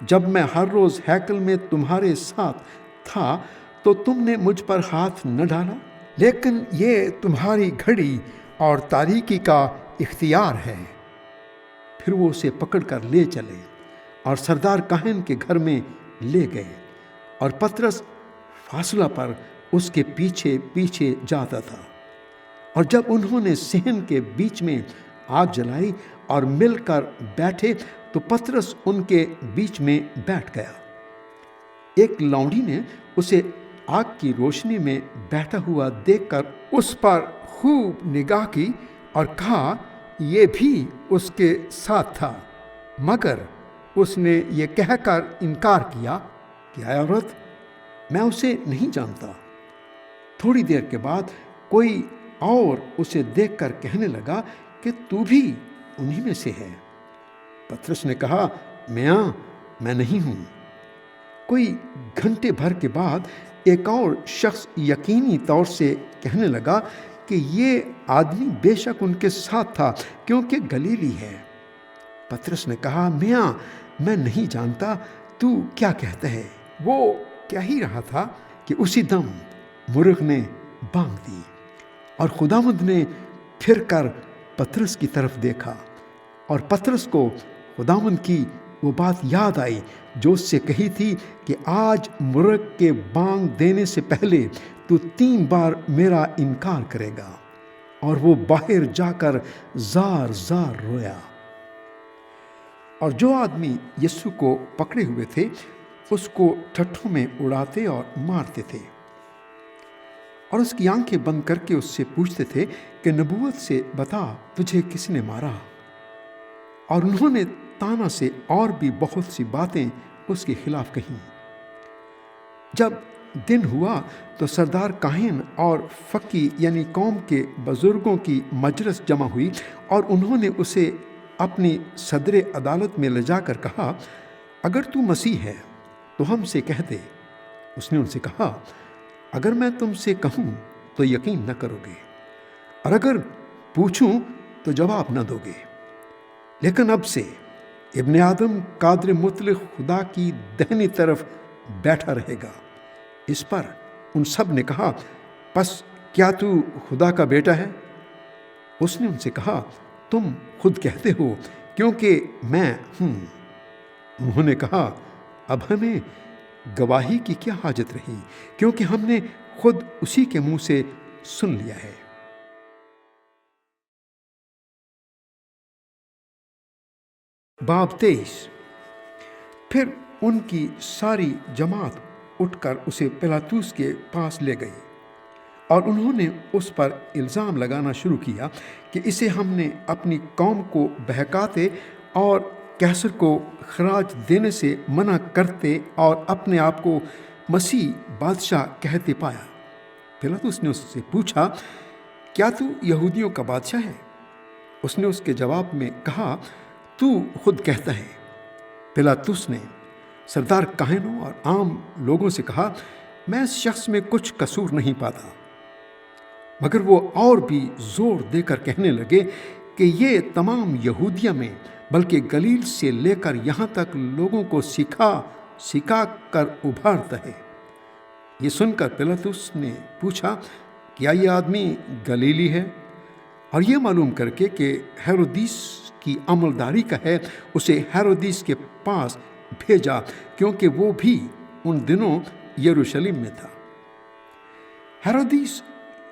A: جب میں ہر روز ہیکل میں تمہارے ساتھ تھا تو تم نے مجھ پر ہاتھ نہ ڈالا، لیکن یہ تمہاری گھڑی اور تاریکی کا اختیار ہے۔ پھر وہ اسے پکڑ کر لے چلے اور سردار کاہن کے گھر میں لے گئے، اور پطرس فاصلہ پر اس کے پیچھے پیچھے جاتا تھا۔ اور جب انہوں نے صحن کے بیچ میں آگ جلائی اور مل کر بیٹھے تو پطرس ان کے بیچ میں بیٹھ گیا۔ ایک لونڈی نے اسے آگ کی روشنی میں بیٹھا ہوا دیکھ کر اس پر خوب نگاہ کی اور کہا، یہ بھی اس کے ساتھ تھا، مگر اس نے یہ کہہ کر انکار کیا کہ اے عورت، میں اسے نہیں جانتا۔ تھوڑی دیر کے بعد کوئی اور اسے دیکھ کر کہنے لگا کہ تو بھی انہی میں سے ہے۔ پطرس نے کہا، میاں، میں نہیں ہوں۔ کوئی گھنٹے بھر کے بعد ایک اور شخص یقینی طور سے کہنے لگا کہ یہ آدمی بے شک ان کے ساتھ تھا، کیونکہ گلیلی ہے۔ پطرس نے کہا، میاں، میں نہیں جانتا، تو کیا کہتا ہے؟ وہ کہہ ہی رہا تھا کہ اسی دم مرغ نے بانگ دی، اور خداوند نے پھر کر پطرس کی طرف دیکھا، اور پطرس کو خداوند کی وہ بات یاد آئی جو اس سے کہی تھی کہ آج مرغ کے بانگ دینے سے پہلے تو 3 بار میرا انکار کرے گا۔ اور وہ باہر جا کر زار زار رویا۔ اور جو آدمی یسوع کو پکڑے ہوئے تھے اس کو ٹھٹھوں میں اڑاتے اور مارتے تھے، اور اس کی آنکھیں بند کر کے اس سے پوچھتے تھے کہ نبوت سے بتا، تجھے کس نے مارا؟ اور انہوں نے تانا سے اور بھی بہت سی باتیں اس کے خلاف کہیں۔ جب دن ہوا تو سردار کاہن اور فقی یعنی قوم کے بزرگوں کی مجلس جمع ہوئی، اور انہوں نے اسے اپنی صدر عدالت میں لے جا کر کہا، اگر تو مسیح ہے تو ہم سے کہہ دے۔ اس نے ان سے کہا، اگر میں تم سے کہوں تو یقین نہ کرو گے، اور اگر پوچھوں تو جواب نہ دو گے۔ لیکن اب سے ابن آدم قادر مطلق خدا کی دہنی طرف بیٹھا رہے گا۔ اس پر ان سب نے کہا، پس کیا تو خدا کا بیٹا ہے؟ اس نے ان سے کہا، تم خود کہتے ہو، کیونکہ میں ہوں۔ انہوں نے کہا، اب ہمیں گواہی کی کیا حاجت رہی، کیونکہ ہم نے خود اسی کے منہ سے سن لیا ہے۔ باب 23۔ پھر ان کی ساری جماعت اٹھ کر اسے پلاطس کے پاس لے گئی، اور انہوں نے اس پر الزام لگانا شروع کیا کہ اسے ہم نے اپنی قوم کو بہکاتے اور قیصر کو خراج دینے سے منع کرتے اور اپنے آپ کو مسیح بادشاہ کہتے پایا۔ پلاطس نے اس سے پوچھا، کیا تو یہودیوں کا بادشاہ ہے؟ اس نے اس کے جواب میں کہا، تو خود کہتا ہے۔ پلاطس نے سردار کاہنوں اور عام لوگوں سے کہا، میں اس شخص میں کچھ قصور نہیں پاتا۔ مگر وہ اور بھی زور دے کر کہنے لگے کہ یہ تمام یہودیہ میں بلکہ گلیل سے لے کر یہاں تک لوگوں کو سکھا کر ابھارتا ہے۔ یہ سن کر پلاطس نے پوچھا، کیا یہ آدمی گلیلی ہے؟ اور یہ معلوم کر کے کہ ہیرودیس کی عملداری کا ہے، اسے ہیرودیس کے پاس بھیجا، کیونکہ وہ بھی ان دنوں یروشلم میں تھا۔ ہیرودیس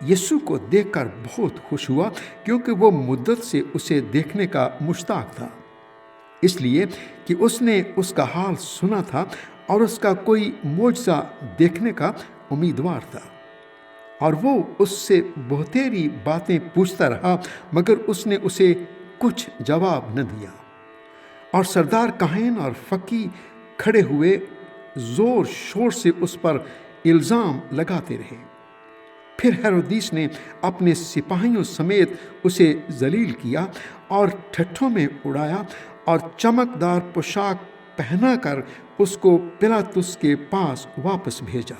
A: یسوع کو دیکھ کر بہت خوش ہوا، کیونکہ وہ مدت سے اسے دیکھنے کا مشتاق تھا، اس لیے کہ اس نے اس کا حال سنا تھا اور اس کا کوئی معجزہ دیکھنے کا امیدوار تھا، اور وہ اس سے بہتری باتیں پوچھتا رہا، مگر اس نے اسے کچھ جواب نہ دیا۔ اور سردار کاہن اور فقی کھڑے ہوئے زور شور سے اس پر الزام لگاتے رہے۔ پھر ہیرودیس نے اپنے سپاہیوں سمیت اسے ذلیل کیا اور ٹھٹھوں میں اڑایا، اور چمکدار پوشاک پہنا کر اس کو پلاطس کے پاس واپس بھیجا۔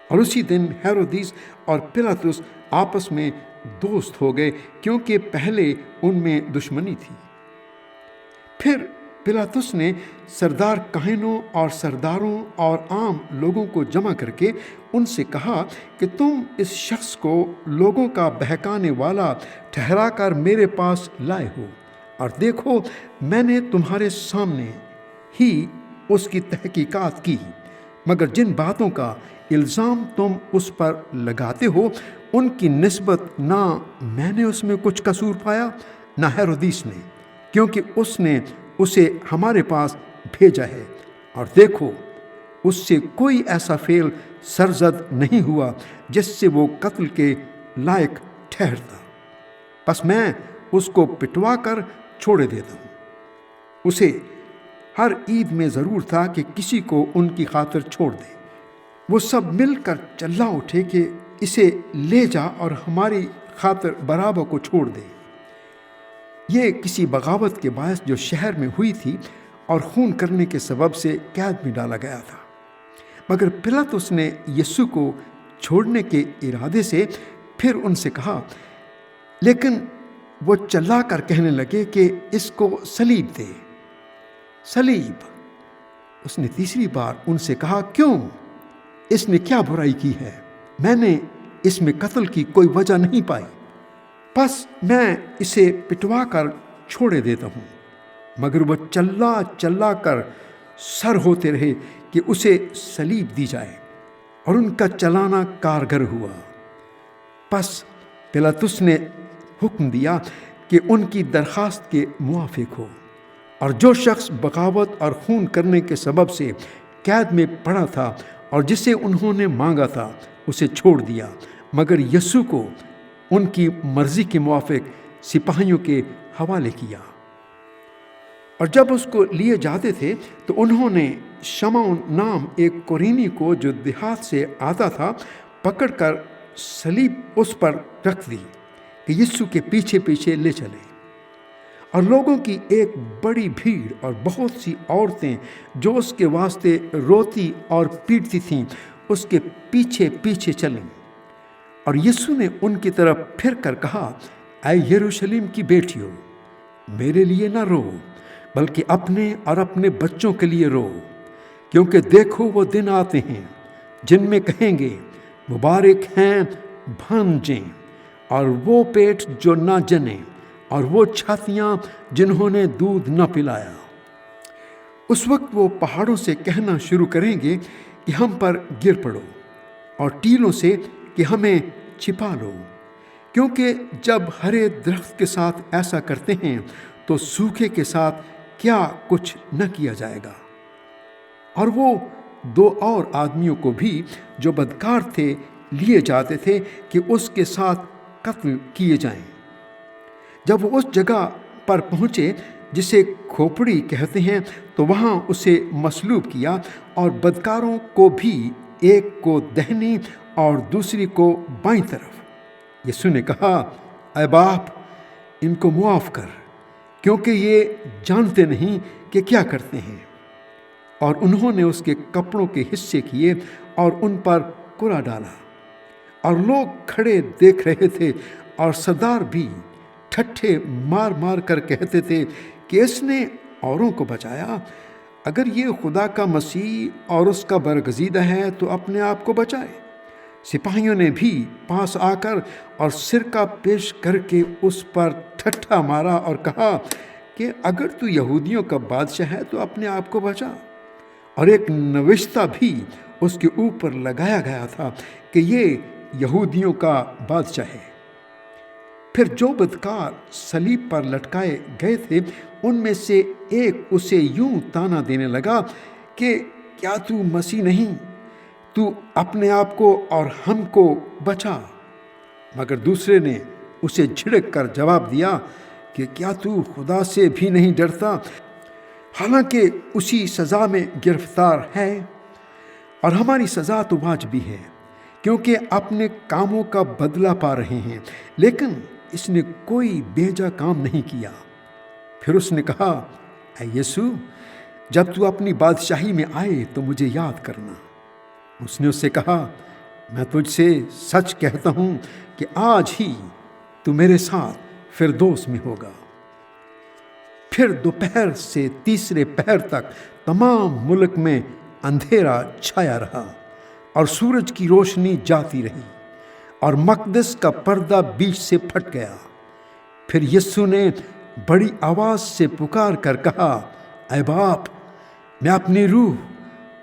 A: اور اسی دن ہیرودیس اور پلاطس آپس میں دوست ہو گئے، کیونکہ پہلے ان میں دشمنی تھی۔ پھر پلاطس نے سردار کاہنوں اور سرداروں اور عام لوگوں کو جمع کر کے ان سے کہا کہ تم اس شخص کو لوگوں کا بہکانے والا ٹھہرا کر میرے پاس لائے ہو، اور دیکھو میں نے تمہارے سامنے ہی اس کی تحقیقات کی، مگر جن باتوں کا الزام تم اس پر لگاتے ہو ان کی نسبت نہ میں نے اس میں کچھ قصور پایا نہ ہیرودیس نے، کیونکہ اس نے اسے ہمارے پاس بھیجا ہے، اور دیکھو اس سے کوئی ایسا فعل سرزد نہیں ہوا جس سے وہ قتل کے لائق ٹھہرتا۔ پس میں اس کو پٹوا کر چھوڑے دیتا ہوں۔ اسے ہر عید میں ضرور تھا کہ کسی کو ان کی خاطر چھوڑ دے۔ وہ سب مل کر چلا اٹھے کہ اسے لے جا اور ہماری خاطر بارابا کو چھوڑ دے۔ یہ کسی بغاوت کے باعث جو شہر میں ہوئی تھی اور خون کرنے کے سبب سے قید میں ڈالا گیا تھا، مگر پلاطس نے یسوع کو چھوڑنے کے ارادے سے پھر ان سے کہا، لیکن وہ چلا کر کہنے لگے کہ اس کو صلیب دے۔ صلیب! اس نے تیسری بار ان سے کہا، کیوں؟ اس نے کیا برائی کی ہے؟ میں نے اس میں قتل کی کوئی وجہ نہیں پائی، پس میں اسے پٹوا کر چھوڑے دیتا ہوں۔ مگر وہ چلا کر سر ہوتے رہے کہ اسے صلیب دی جائے، اور ان کا چلانا کارگر ہوا۔ پس پلاطس نے حکم دیا کہ ان کی درخواست کے موافق ہو، اور جو شخص بغاوت اور خون کرنے کے سبب سے قید میں پڑا تھا اور جسے انہوں نے مانگا تھا اسے چھوڑ دیا، مگر یسوع کو ان کی مرضی کے موافق سپاہیوں کے حوالے کیا۔ اور جب اس کو لیے جاتے تھے تو انہوں نے شمعون نام ایک قرینی کو جو دیہات سے آتا تھا پکڑ کر صلیب اس پر رکھ دی کہ یسوع کے پیچھے پیچھے لے چلے۔ اور لوگوں کی ایک بڑی بھیڑ اور بہت سی عورتیں جو اس کے واسطے روتی اور پیٹتی تھیں اس کے پیچھے پیچھے چلیں۔ اور یسوع نے ان کی طرف پھر کر کہا، اے یروشلم کی بیٹیوں، میرے لیے نہ رو بلکہ اپنے اور اپنے بچوں کے لیے رو، کیونکہ دیکھو وہ دن آتے ہیں جن میں کہیں گے، مبارک ہیں بھانجیں اور وہ پیٹ جو نہ جنے اور وہ چھاتیاں جنہوں نے دودھ نہ پلایا۔ اس وقت وہ پہاڑوں سے کہنا شروع کریں گے کہ ہم پر گر پڑو، اور ٹیلوں سے کہ ہمیں چھپا لو، کیونکہ جب ہرے درخت کے ساتھ ایسا کرتے ہیں تو سوکھے کے ساتھ کیا کچھ نہ کیا جائے گا۔ اور وہ دو اور آدمیوں کو بھی جو بدکار تھے لیے جاتے تھے کہ اس کے ساتھ قتل کیے جائیں۔ جب وہ اس جگہ پر پہنچے جسے کھوپڑی کہتے ہیں تو وہاں اسے مصلوب کیا، اور بدکاروں کو بھی، ایک کو دہنی اور دوسری کو بائیں طرف۔ یسوع نے کہا، اے باپ، ان کو معاف کر، کیونکہ یہ جانتے نہیں کہ کیا کرتے ہیں۔ اور انہوں نے اس کے کپڑوں کے حصے کیے اور ان پر کرا ڈالا۔ اور لوگ کھڑے دیکھ رہے تھے، اور سردار بھی ٹھٹھے مار مار کر کہتے تھے کہ اس نے اوروں کو بچایا، اگر یہ خدا کا مسیح اور اس کا برگزیدہ ہے تو اپنے آپ کو بچائے۔ سپاہیوں نے بھی پاس آ کر اور سرکہ پیش کر کے اس پر ٹھٹھا مارا اور کہا کہ اگر تو یہودیوں کا بادشاہ ہے تو اپنے آپ کو بچا۔ اور ایک نوشتہ بھی اس کے اوپر لگایا گیا تھا کہ یہ یہودیوں کا بادشاہ ہے۔ پھر جو بدکار صلیب پر لٹکائے گئے تھے ان میں سے ایک اسے یوں تانا دینے لگا کہ کیا تو مسیح نہیں؟ تو اپنے آپ کو اور ہم کو بچا۔ مگر دوسرے نے اسے جھڑک کر جواب دیا کہ کیا تو خدا سے بھی نہیں ڈرتا، حالانکہ اسی سزا میں گرفتار ہے، اور ہماری سزا تو واجبی ہے کیونکہ اپنے کاموں کا بدلہ پا رہے ہیں، لیکن اس نے کوئی بیجا کام نہیں کیا۔ پھر اس نے کہا، اے یسوع، جب تو اپنی بادشاہی میں آئے تو مجھے یاد کرنا۔ اس نے اس سے کہا، میں تجھ سے سچ کہتا ہوں کہ آج ہی تو میرے ساتھ فردوس میں ہوگا۔ پھر دوپہر سے تیسرے پہر تک تمام ملک میں اندھیرا چھایا رہا اور سورج کی روشنی جاتی رہی اور مقدس کا پردہ بیچ سے پھٹ گیا۔ پھر یسوع نے بڑی آواز سے پکار کر کہا، اے باپ، میں اپنی روح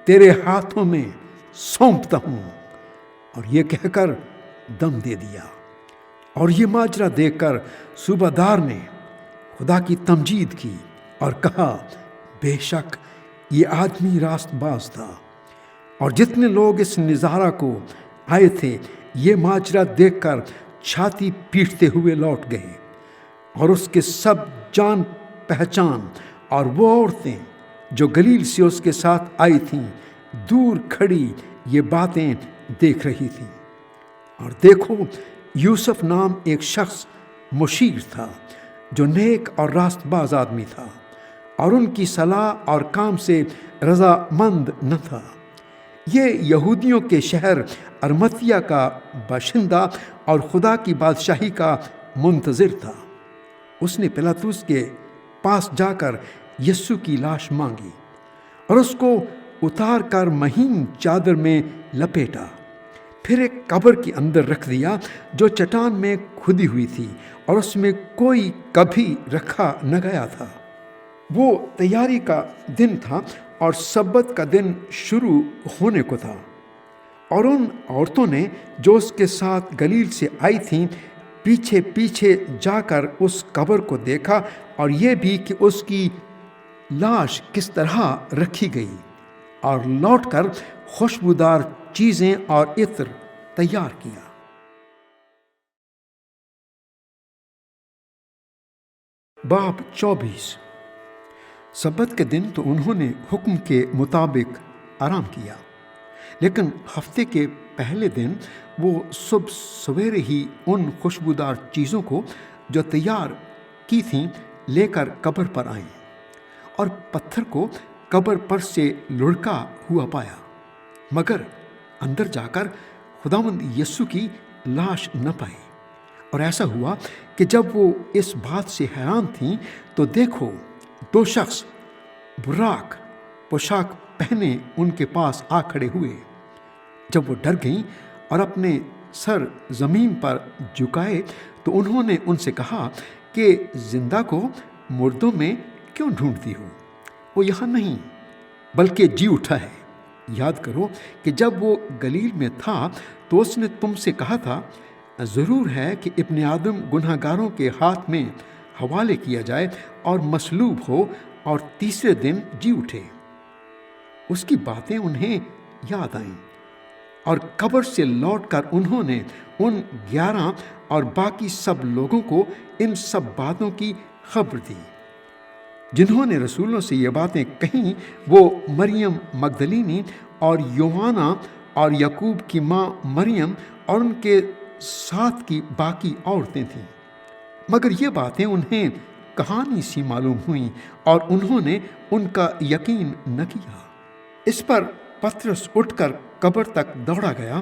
A: تیرے ہاتھوں میں سونپتا ہوں، اور یہ کہہ کر دم دے دیا۔ اور یہ ماجرا دیکھ کر صوبہ دار نے خدا کی تمجید کی اور کہا، بے شک یہ آدمی راست باز تھا۔ اور جتنے لوگ اس نظارہ کو آئے تھے یہ ماجرا دیکھ کر چھاتی پیٹتے ہوئے لوٹ گئے، اور اس کے سب جان پہچان اور وہ عورتیں جو گلیل سے اس کے ساتھ آئی تھیں دور کھڑی یہ باتیں دیکھ رہی تھیں۔ اور دیکھو، یوسف نام ایک شخص مشیر تھا جو نیک اور راست باز آدمی تھا، اور ان کی صلاح اور کام سے رضامند نہ تھا۔ یہ یہودیوں کے شہر ارمتیہ کا باشندہ اور خدا کی بادشاہی کا منتظر تھا۔ اس نے پلاطس کے پاس جا کر یسوع کی لاش مانگی اور اس کو اتار کر مہین چادر میں لپیٹا، پھر ایک قبر کے اندر رکھ دیا جو چٹان میں کھدی ہوئی تھی اور اس میں کوئی کبھی رکھا نہ گیا تھا۔ وہ تیاری کا دن تھا اور سبت کا دن شروع ہونے کو تھا، اور ان عورتوں نے جو اس کے ساتھ گلیل سے آئی تھیں پیچھے پیچھے جا کر اس قبر کو دیکھا، اور یہ بھی کہ اس کی لاش کس طرح رکھی گئی، اور لوٹ کر خوشبودار چیزیں اور عطر تیار کیا۔ باب 24۔ سبت کے دن تو انہوں نے حکم کے مطابق آرام کیا، لیکن ہفتے کے پہلے دن وہ صبح سویرے ہی ان خوشبودار چیزوں کو جو تیار کی تھیں لے کر قبر پر آئیں، اور پتھر کو قبر پر سے لڑکا ہوا پایا، مگر اندر جا کر خداوند یسوع کی لاش نہ پائی۔ اور ایسا ہوا کہ جب وہ اس بات سے حیران تھیں تو دیکھو، دو شخص براق پوشاک پہنے ان کے پاس آ کھڑے ہوئے۔ جب وہ ڈر گئیں اور اپنے سر زمین پر جھکائے تو انہوں نے ان سے کہا کہ زندہ کو مردوں میں کیوں ڈھونڈتی ہو؟ وہ یہاں نہیں بلکہ جی اٹھا ہے۔ یاد کرو کہ جب وہ گلیل میں تھا تو اس نے تم سے کہا تھا، ضرور ہے کہ ابن آدم گناہ گاروں کے ہاتھ میں حوالے کیا جائے اور مصلوب ہو اور تیسرے دن جی اٹھے۔ اس کی باتیں انہیں یاد آئیں، اور قبر سے لوٹ کر انہوں نے ان 11 اور باقی سب لوگوں کو ان سب باتوں کی خبر دی۔ جنہوں نے رسولوں سے یہ باتیں کہیں وہ مریم مگدلینی اور یوحنا اور یعقوب کی ماں مریم اور ان کے ساتھ کی باقی عورتیں تھیں، مگر یہ باتیں انہیں کہانی سی معلوم ہوئیں اور انہوں نے ان کا یقین نہ کیا۔ اس پر پترس اٹھ کر قبر تک دوڑا گیا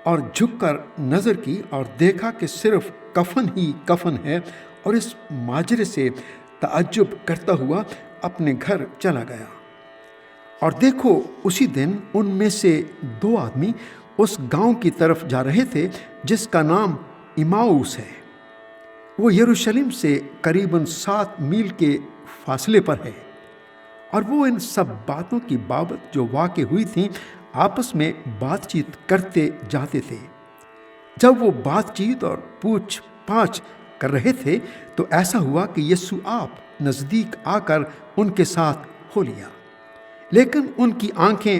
A: اور جھک کر نظر کی اور دیکھا کہ صرف کفن ہی کفن ہے، اور اس ماجرے سے تعجب کرتا ہوا اپنے گھر چلا گیا۔ اور دیکھو، اسی دن ان میں سے 2 آدمی اس گاؤں کی طرف جا رہے تھے جس کا نام ایماؤس ہے۔ وہ یروشلم سے قریباً 7 میل کے فاصلے پر ہے، اور وہ ان سب باتوں کی بابت جو واقع ہوئی تھیں آپس میں بات چیت کرتے جاتے تھے۔ جب وہ بات چیت اور پوچھ پاچھ کر رہے تھے تو ایسا ہوا کہ یسوع نزدیک آ کر ان کے ساتھ ہو لیا، لیکن ان کی آنکھیں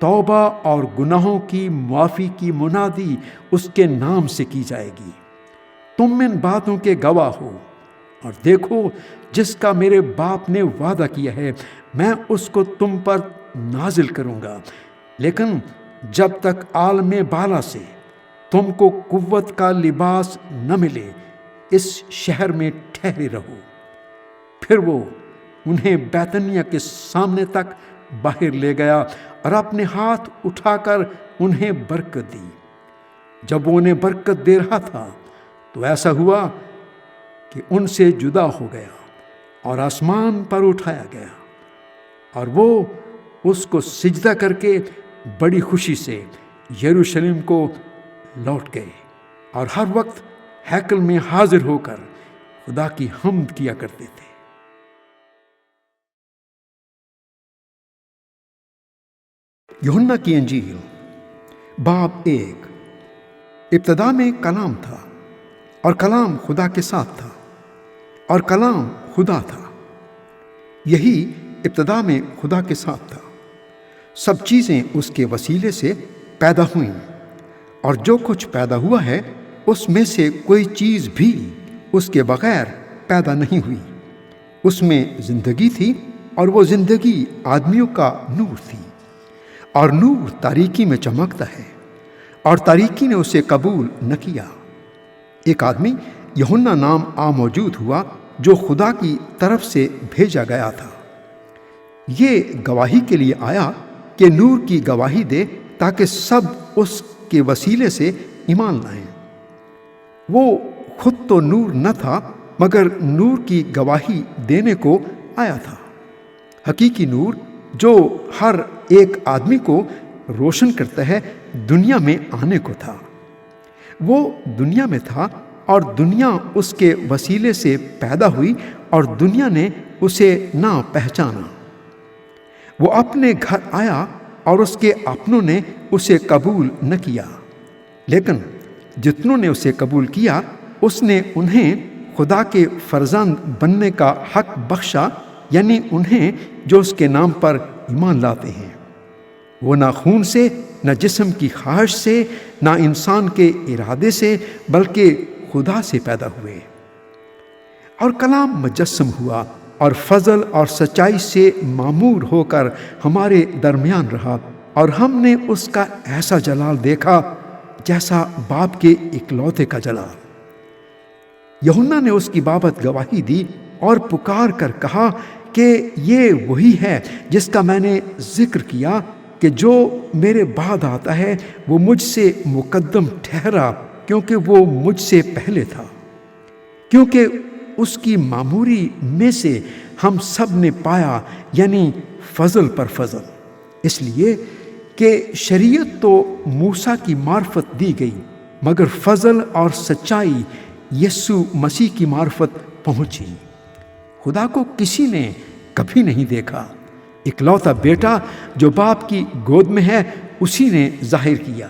A: توبہ اور گناہوں کی معافی کی منادی اس کے نام سے کی جائے گی۔ تم ان باتوں کے گواہ ہو، اور دیکھو جس کا میرے باپ نے وعدہ کیا ہے میں اس کو تم پر نازل کروں گا، لیکن جب تک عالم بالا سے تم کو قوت کا لباس نہ ملے اس شہر میں ٹھہرے رہو۔ پھر وہ انہیں بیتنیہ کے سامنے تک باہر لے گیا اور اپنے ہاتھ اٹھا کر انہیں برکت دی۔ جب وہ انہیں برکت دے رہا تھا تو ایسا ہوا کہ ان سے جدا ہو گیا اور آسمان پر اٹھایا گیا، اور وہ اس کو سجدہ کر کے بڑی خوشی سے یروشلم کو لوٹ گئے، اور ہر وقت ہیکل میں حاضر ہو کر خدا کی حمد کیا کرتے تھے۔ یوحنا کی انجیل باب 1۔ ابتدا میں کلام تھا، اور کلام خدا کے ساتھ تھا، اور کلام خدا تھا۔ یہی ابتدا میں خدا کے ساتھ تھا۔ سب چیزیں اس کے وسیلے سے پیدا ہوئیں، اور جو کچھ پیدا ہوا ہے اس میں سے کوئی چیز بھی اس کے بغیر پیدا نہیں ہوئی۔ اس میں زندگی تھی، اور وہ زندگی آدمیوں کا نور تھی، اور نور تاریکی میں چمکتا ہے، اور تاریکی نے اسے قبول نہ کیا۔ ایک آدمی یوحنا نام موجود ہوا جو خدا کی طرف سے بھیجا گیا تھا۔ یہ گواہی کے لیے آیا کہ نور کی گواہی دے، تاکہ سب اس کے وسیلے سے ایمان لائیں۔ وہ خود تو نور نہ تھا، مگر نور کی گواہی دینے کو آیا تھا۔ حقیقی نور جو ہر ایک آدمی کو روشن کرتا ہے دنیا میں آنے کو تھا۔ وہ دنیا میں تھا، اور دنیا اس کے وسیلے سے پیدا ہوئی، اور دنیا نے اسے نہ پہچانا۔ وہ اپنے گھر آیا، اور اس کے اپنوں نے اسے قبول نہ کیا، لیکن جتنوں نے اسے قبول کیا اس نے انہیں خدا کے فرزند بننے کا حق بخشا، یعنی انہیں جو اس کے نام پر ایمان لاتے ہیں۔ وہ نہ خون سے، نہ جسم کی خواہش سے، نہ انسان کے ارادے سے، بلکہ خدا سے پیدا ہوئے۔ اور کلام مجسم ہوا، اور فضل اور سچائی سے معمور ہو کر ہمارے درمیان رہا، اور ہم نے اس کا ایسا جلال دیکھا جیسا باپ کے اکلوتے کا جلال۔ یوحنا نے اس کی بابت گواہی دی اور پکار کر کہا کہ یہ وہی ہے جس کا میں نے ذکر کیا کہ جو میرے بعد آتا ہے وہ مجھ سے مقدم ٹھہرا، کیونکہ وہ مجھ سے پہلے تھا۔ کیونکہ اس کی معموری میں سے ہم سب نے پایا، یعنی فضل پر فضل، اس لیے کہ شریعت تو موسیٰ کی معرفت دی گئی، مگر فضل اور سچائی یسوع مسیح کی معرفت پہنچی۔ خدا کو کسی نے کبھی نہیں دیکھا، اکلوتا بیٹا جو باپ کی گود میں ہے اسی نے ظاہر کیا۔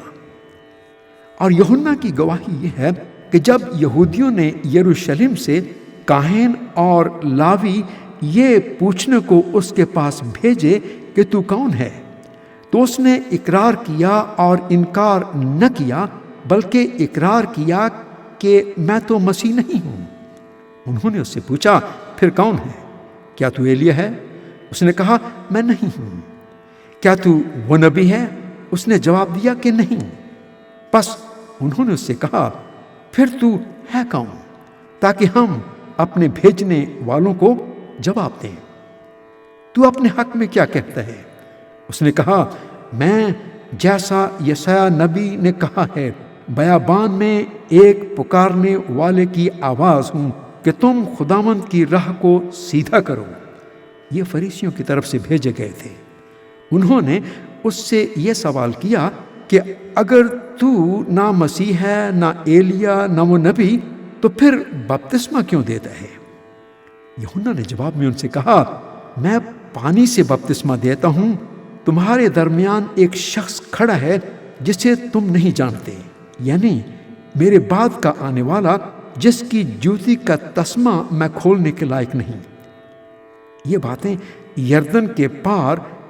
A: اور یوحنا کی گواہی یہ ہے کہ جب یہودیوں نے یروشلم سے کاہن اور لاوی یہ پوچھنے کو اس کے پاس بھیجے کہ تو کون ہے، تو اس نے اقرار کیا اور انکار نہ کیا، بلکہ اقرار کیا کہ میں تو مسیح نہیں ہوں۔ انہوں نے اس سے پوچھا پھر کون ہے؟ کیا تو ایلیا ہے؟ اس نے کہا میں نہیں ہوں۔ کیا تو وہ نبی ہے؟ اس نے جواب دیا کہ نہیں۔ پس انہوں نے اس سے کہا پھر تو ہے کون، تاکہ ہم اپنے بھیجنے والوں کو جواب دیں۔ تو اپنے حق میں کیا کہتا ہے؟ اس نے کہا میں جیسا یسایہ نبی نے کہا ہے، بیابان میں ایک پکارنے والے کی آواز ہوں کہ تم خداوند کی راہ کو سیدھا کرو۔ یہ فریسیوں کی طرف سے بھیجے گئے تھے۔ انہوں نے اس سے یہ سوال کیا کہ اگر تو نہ مسیح ہے، نہ ایلیا، نہ وہ نبی، تو پھر بپتسمہ کیوں دیتا ہے؟ یوحنا نے جواب میں ان سے کہا میں پانی سے بپتسمہ دیتا ہوں، تمہارے درمیان ایک شخص کھڑا ہے جسے تم نہیں جانتے، یعنی میرے بعد کا آنے والا، جس کی جوتی کا تسمہ میں کھولنے کے لائق نہیں۔ یہ باتیں یردن کے پار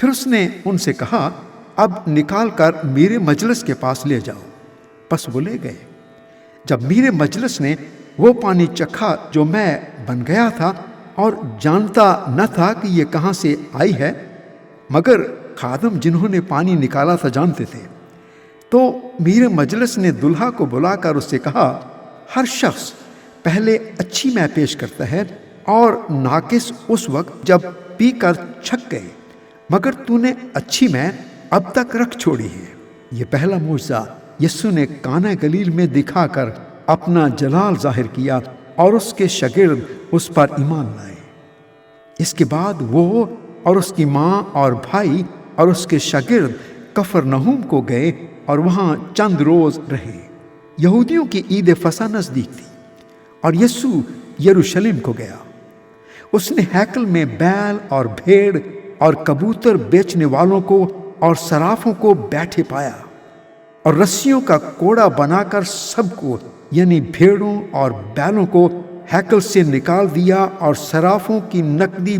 A: پھر اس نے ان سے کہا، اب نکال کر میرے مجلس کے پاس لے جاؤ۔ پس وہ لے گئے۔ جب میرے مجلس نے وہ پانی چکھا جو میں بن گیا تھا اور جانتا نہ تھا کہ یہ کہاں سے آئی ہے، مگر خادم جنہوں نے پانی نکالا تھا جانتے تھے، تو میرے مجلس نے دلہا کو بلا کر اس سے کہا، ہر شخص پہلے اچھی مے پیش کرتا ہے اور ناقص اس وقت جب پی کر چھک گئے، مگر تو نے اچھی مے اب تک رکھ چھوڑی ہے۔ یہ پہلا معجزہ یسوع نے کانا گلیل میں دکھا کر اپنا جلال ظاہر کیا اور اس کے شاگرد اس پر ایمان لائے۔ اس کے بعد وہ اور اس کی ماں اور بھائی اور اس کے شاگرد کفرنہوم کو گئے اور وہاں چند روز رہے۔ یہودیوں کی عید فصح نزدیک تھی اور یسوع یروشلم کو گیا۔ اس نے ہیکل میں بیل اور بھیڑ اور کبوتر بیچنے والوں کو اور صرافوں کو بیٹھے پایا، اور رسیوں کا کوڑا بنا کر سب کو، یعنی بھیڑوں اور بیلوں کو ہیکل سے نکال دیا اور صرافوں کی نقدی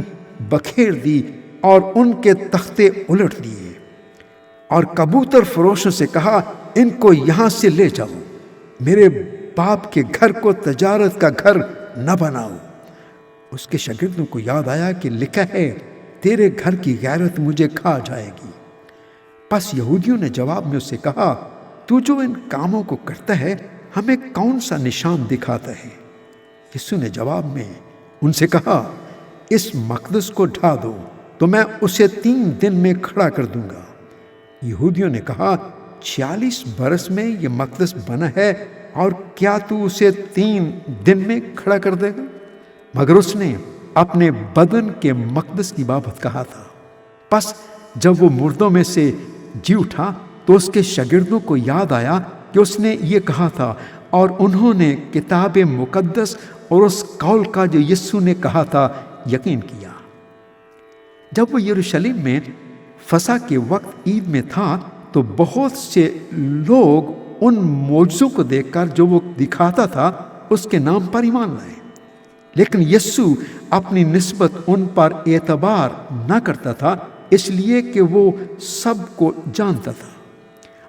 A: بکھیر دی اور ان کے تختے الٹ دیے، اور کبوتر فروشوں سے کہا، ان کو یہاں سے لے جاؤ، میرے باپ کے گھر کو تجارت کا گھر نہ بناؤ۔ اس کے شاگردوں کو یاد آیا کہ لکھا ہے، تیرے گھر کی غیرت مجھے کھا جائے گی۔ پس یہودیوں نے جواب میں اس سے کہا، تو جو ان کاموں کو کرتا ہے ہمیں کون سا نشان دکھاتا ہے؟ یسوع نے جواب میں ان سے کہا، اس مقدس کو ڈھا دو تو میں اسے 3 دن میں کھڑا کر دوں گا۔ یہودیوں نے کہا، 46 برس میں یہ مقدس بنا ہے اور کیا تو اسے 3 دن میں کھڑا کر دے گا؟ مگر اس نے اپنے بدن کے مقدس کی بابت کہا تھا۔ پس جب وہ مردوں میں سے جی اٹھا تو اس کے شاگردوں کو یاد آیا کہ اس نے یہ کہا تھا، اور انہوں نے کتاب مقدس اور اس قول کا جو یسوع نے کہا تھا یقین کیا۔ جب وہ یروشلم میں فصح کے وقت عید میں تھا تو بہت سے لوگ ان معجزوں کو دیکھ کر جو وہ دکھاتا تھا اس کے نام پر ایمان لائے، لیکن یسوع اپنی نسبت ان پر اعتبار نہ کرتا تھا، اس لیے کہ وہ سب کو جانتا تھا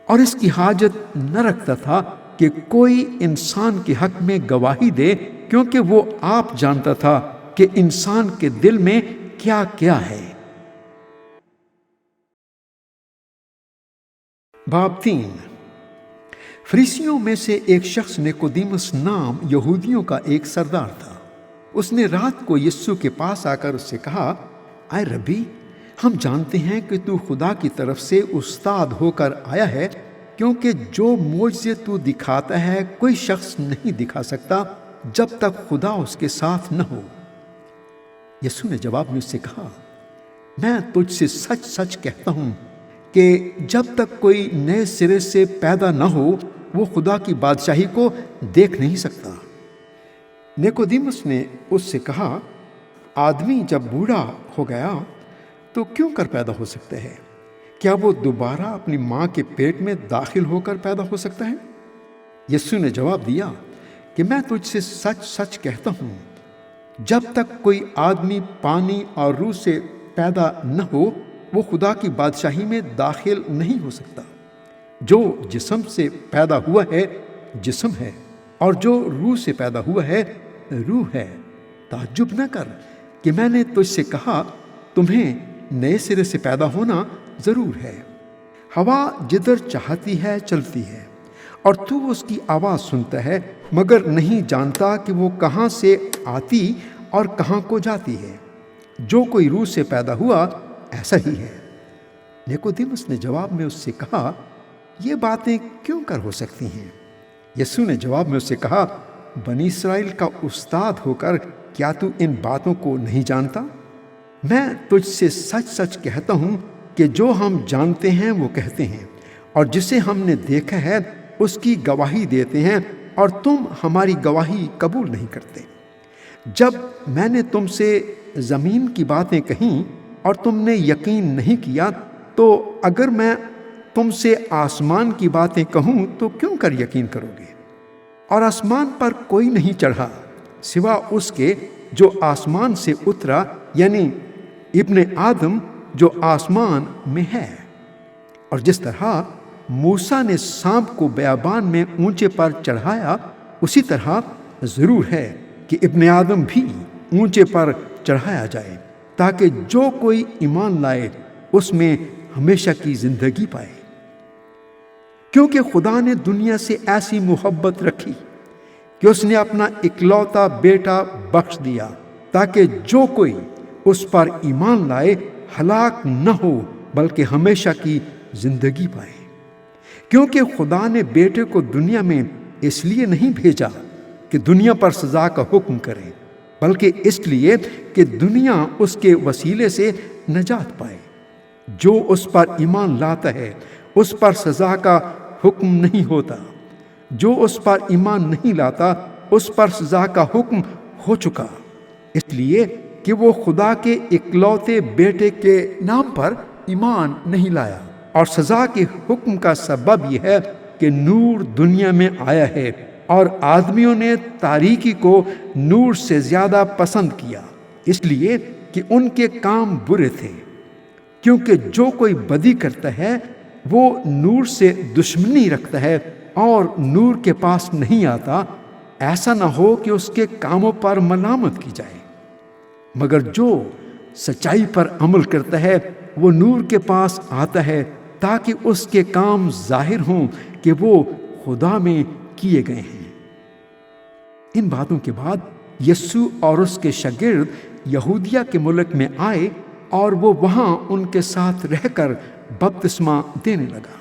A: اور اس کی حاجت نہ رکھتا تھا کہ کوئی انسان کے حق میں گواہی دے، کیونکہ وہ آپ جانتا تھا کہ انسان کے دل میں کیا کیا ہے۔ باب 3۔ فریسیوں میں سے ایک شخص نیقودیمس نام یہودیوں کا ایک سردار تھا۔ اس نے رات کو یسوع کے پاس آ کر اس سے کہا، اے ربی، ہم جانتے ہیں کہ تو خدا کی طرف سے استاد ہو کر آیا ہے، کیونکہ جو معجزے تو دکھاتا ہے کوئی شخص نہیں دکھا سکتا جب تک خدا اس کے ساتھ نہ ہو۔ یسوع نے جواب میں اس سے کہا، میں تجھ سے سچ سچ کہتا ہوں کہ جب تک کوئی نئے سرے سے پیدا نہ ہو وہ خدا کی بادشاہی کو دیکھ نہیں سکتا۔ نیقودیمس نے اس سے کہا، آدمی جب بوڑھا ہو گیا تو کیوں کر پیدا ہو سکتا ہے؟ کیا وہ دوبارہ اپنی ماں کے پیٹ میں داخل ہو کر پیدا ہو سکتا ہے؟ یسوع نے جواب دیا کہ میں تجھ سے سچ سچ کہتا ہوں، جب تک کوئی آدمی پانی اور روح سے پیدا نہ ہو وہ خدا کی بادشاہی میں داخل نہیں ہو سکتا۔ جو جسم سے پیدا ہوا ہے جسم ہے، اور جو روح سے پیدا ہوا ہے روح ہے۔ تعجب نہ کر کہ میں نے تجھ سے کہا تمہیں نئے سرے سے پیدا ہونا ضرور ہے۔ ہوا جدھر چاہتی ہے چلتی ہے اور تو اس کی آواز سنتا ہے مگر نہیں جانتا کہ وہ کہاں سے آتی اور کہاں کو جاتی ہے۔ جو کوئی روح سے پیدا ہوا ایسا ہی ہے۔ نیقودیمس نے جواب میں اس سے کہا، یہ باتیں کیوں کر ہو سکتی ہیں؟ یسوع نے جواب میں اس سے کہا، بنی اسرائیل کا استاد ہو کر کیا تو ان باتوں کو نہیں جانتا؟ میں تجھ سے سچ سچ کہتا ہوں کہ جو ہم جانتے ہیں وہ کہتے ہیں، اور جسے ہم نے دیکھا ہے اس کی گواہی دیتے ہیں، اور تم ہماری گواہی قبول نہیں کرتے۔ جب میں نے تم سے زمین کی باتیں کہیں اور تم نے یقین نہیں کیا، تو اگر میں تم سے آسمان کی باتیں کہوں تو کیوں کر یقین کرو گے؟ اور آسمان پر کوئی نہیں چڑھا سوا اس کے جو آسمان سے اترا، یعنی ابن آدم، جو آسمان میں ہے۔ اور جس طرح موسیٰ نے سانپ کو بیابان میں اونچے پر چڑھایا، اسی طرح ضرور ہے کہ ابن آدم بھی اونچے پر چڑھایا جائے، تاکہ جو کوئی ایمان لائے اس میں ہمیشہ کی زندگی پائے۔ کیونکہ خدا نے دنیا سے ایسی محبت رکھی کہ اس نے اپنا اکلوتا بیٹا بخش دیا، تاکہ جو کوئی اس پر ایمان لائے ہلاک نہ ہو بلکہ ہمیشہ کی زندگی پائے۔ کیونکہ خدا نے بیٹے کو دنیا میں اس لیے نہیں بھیجا کہ دنیا پر سزا کا حکم کرے، بلکہ اس لیے کہ دنیا اس کے وسیلے سے نجات پائے۔ جو اس پر ایمان لاتا ہے اس پر سزا کا حکم نہیں ہوتا، جو اس پر ایمان نہیں لاتا اس پر سزا کا حکم ہو چکا، اس لیے کہ وہ خدا کے اکلوتے بیٹے کے نام پر ایمان نہیں لایا۔ اور سزا کے حکم کا سبب یہ ہے کہ نور دنیا میں آیا ہے، اور آدمیوں نے تاریکی کو نور سے زیادہ پسند کیا، اس لیے کہ ان کے کام برے تھے۔ کیونکہ جو کوئی بدی کرتا ہے وہ نور سے دشمنی رکھتا ہے اور نور کے پاس نہیں آتا، ایسا نہ ہو کہ اس کے کاموں پر ملامت کی جائے۔ مگر جو سچائی پر عمل کرتا ہے وہ نور کے پاس آتا ہے، تاکہ اس کے کام ظاہر ہوں کہ وہ خدا میں کیے گئے ہیں۔ ان باتوں کے بعد یسوع اور اس کے شاگرد یہودیہ کے ملک میں آئے، اور وہ وہاں ان کے ساتھ رہ کر بپتسمہ دینے لگا۔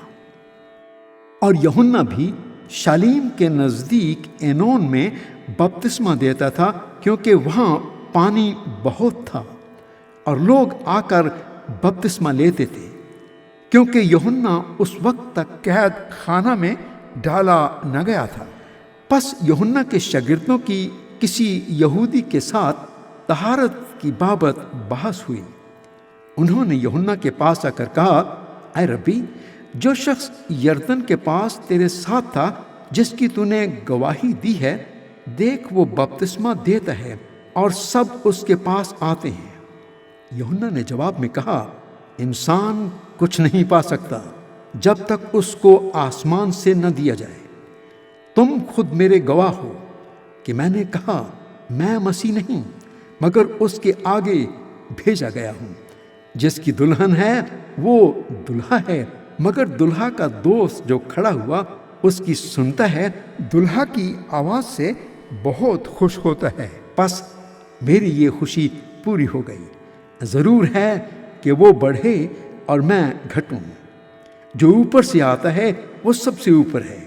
A: اور یوحنا بھی شالیم کے نزدیک اینون میں بپتسمہ دیتا تھا، کیونکہ وہاں پانی بہت تھا اور لوگ آ کر بپتسمہ لیتے تھے، کیونکہ یوحنا اس وقت تک قید خانہ میں ڈالا نہ گیا تھا۔ پس یوحنا کے شاگردوں کی کسی یہودی کے ساتھ طہارت کی بابت بحث ہوئی۔ انہوں نے یوحنا کے پاس آ کر کہا، اے ربی، جو شخص یردن کے پاس تیرے ساتھ تھا، جس کی تو نے گواہی دی ہے، دیکھ وہ بپتسمہ دیتا ہے اور سب اس کے پاس آتے ہیں۔ یوحنا نے جواب میں کہا، انسان کچھ نہیں پا سکتا جب تک اس کو آسمان سے نہ دیا جائے۔ تم خود میرے گواہ ہو کہ میں نے کہا میں مسیح نہیں مگر اس کے آگے بھیجا گیا ہوں۔ جس کی دلہن ہے وہ دلہا ہے، مگر دلہا کا دوست جو کھڑا ہوا اس کی سنتا ہے، دلہا کی آواز سے بہت خوش ہوتا ہے۔ پس میری یہ خوشی پوری ہو گئی۔ ضرور ہے کہ وہ بڑھے اور میں گھٹوں۔ جو اوپر سے آتا ہے وہ سب سے اوپر ہے،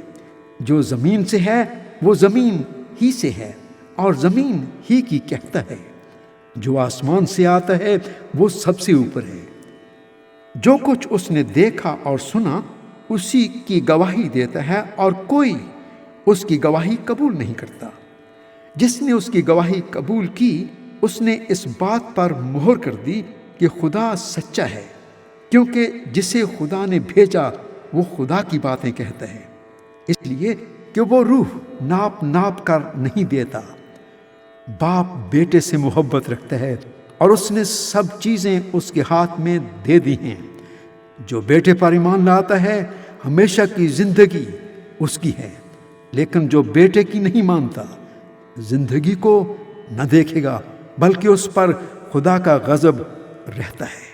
A: جو زمین سے ہے وہ زمین ہی سے ہے اور زمین ہی کی کہتا ہے، جو آسمان سے آتا ہے وہ سب سے اوپر ہے۔ جو کچھ اس نے دیکھا اور سنا اسی کی گواہی دیتا ہے، اور کوئی اس کی گواہی قبول نہیں کرتا۔ جس نے اس کی گواہی قبول کی اس نے اس بات پر مہر کر دی کہ خدا سچا ہے، کیونکہ جسے خدا نے بھیجا وہ خدا کی باتیں کہتا ہے، اس لیے کہ وہ روح ناپ ناپ کر نہیں دیتا۔ باپ بیٹے سے محبت رکھتا ہے اور اس نے سب چیزیں اس کے ہاتھ میں دے دی ہیں۔ جو بیٹے پر ایمان لاتا ہے ہمیشہ کی زندگی اس کی ہے، لیکن جو بیٹے کی نہیں مانتا زندگی کو نہ دیکھے گا بلکہ اس پر خدا کا غضب رہتا ہے۔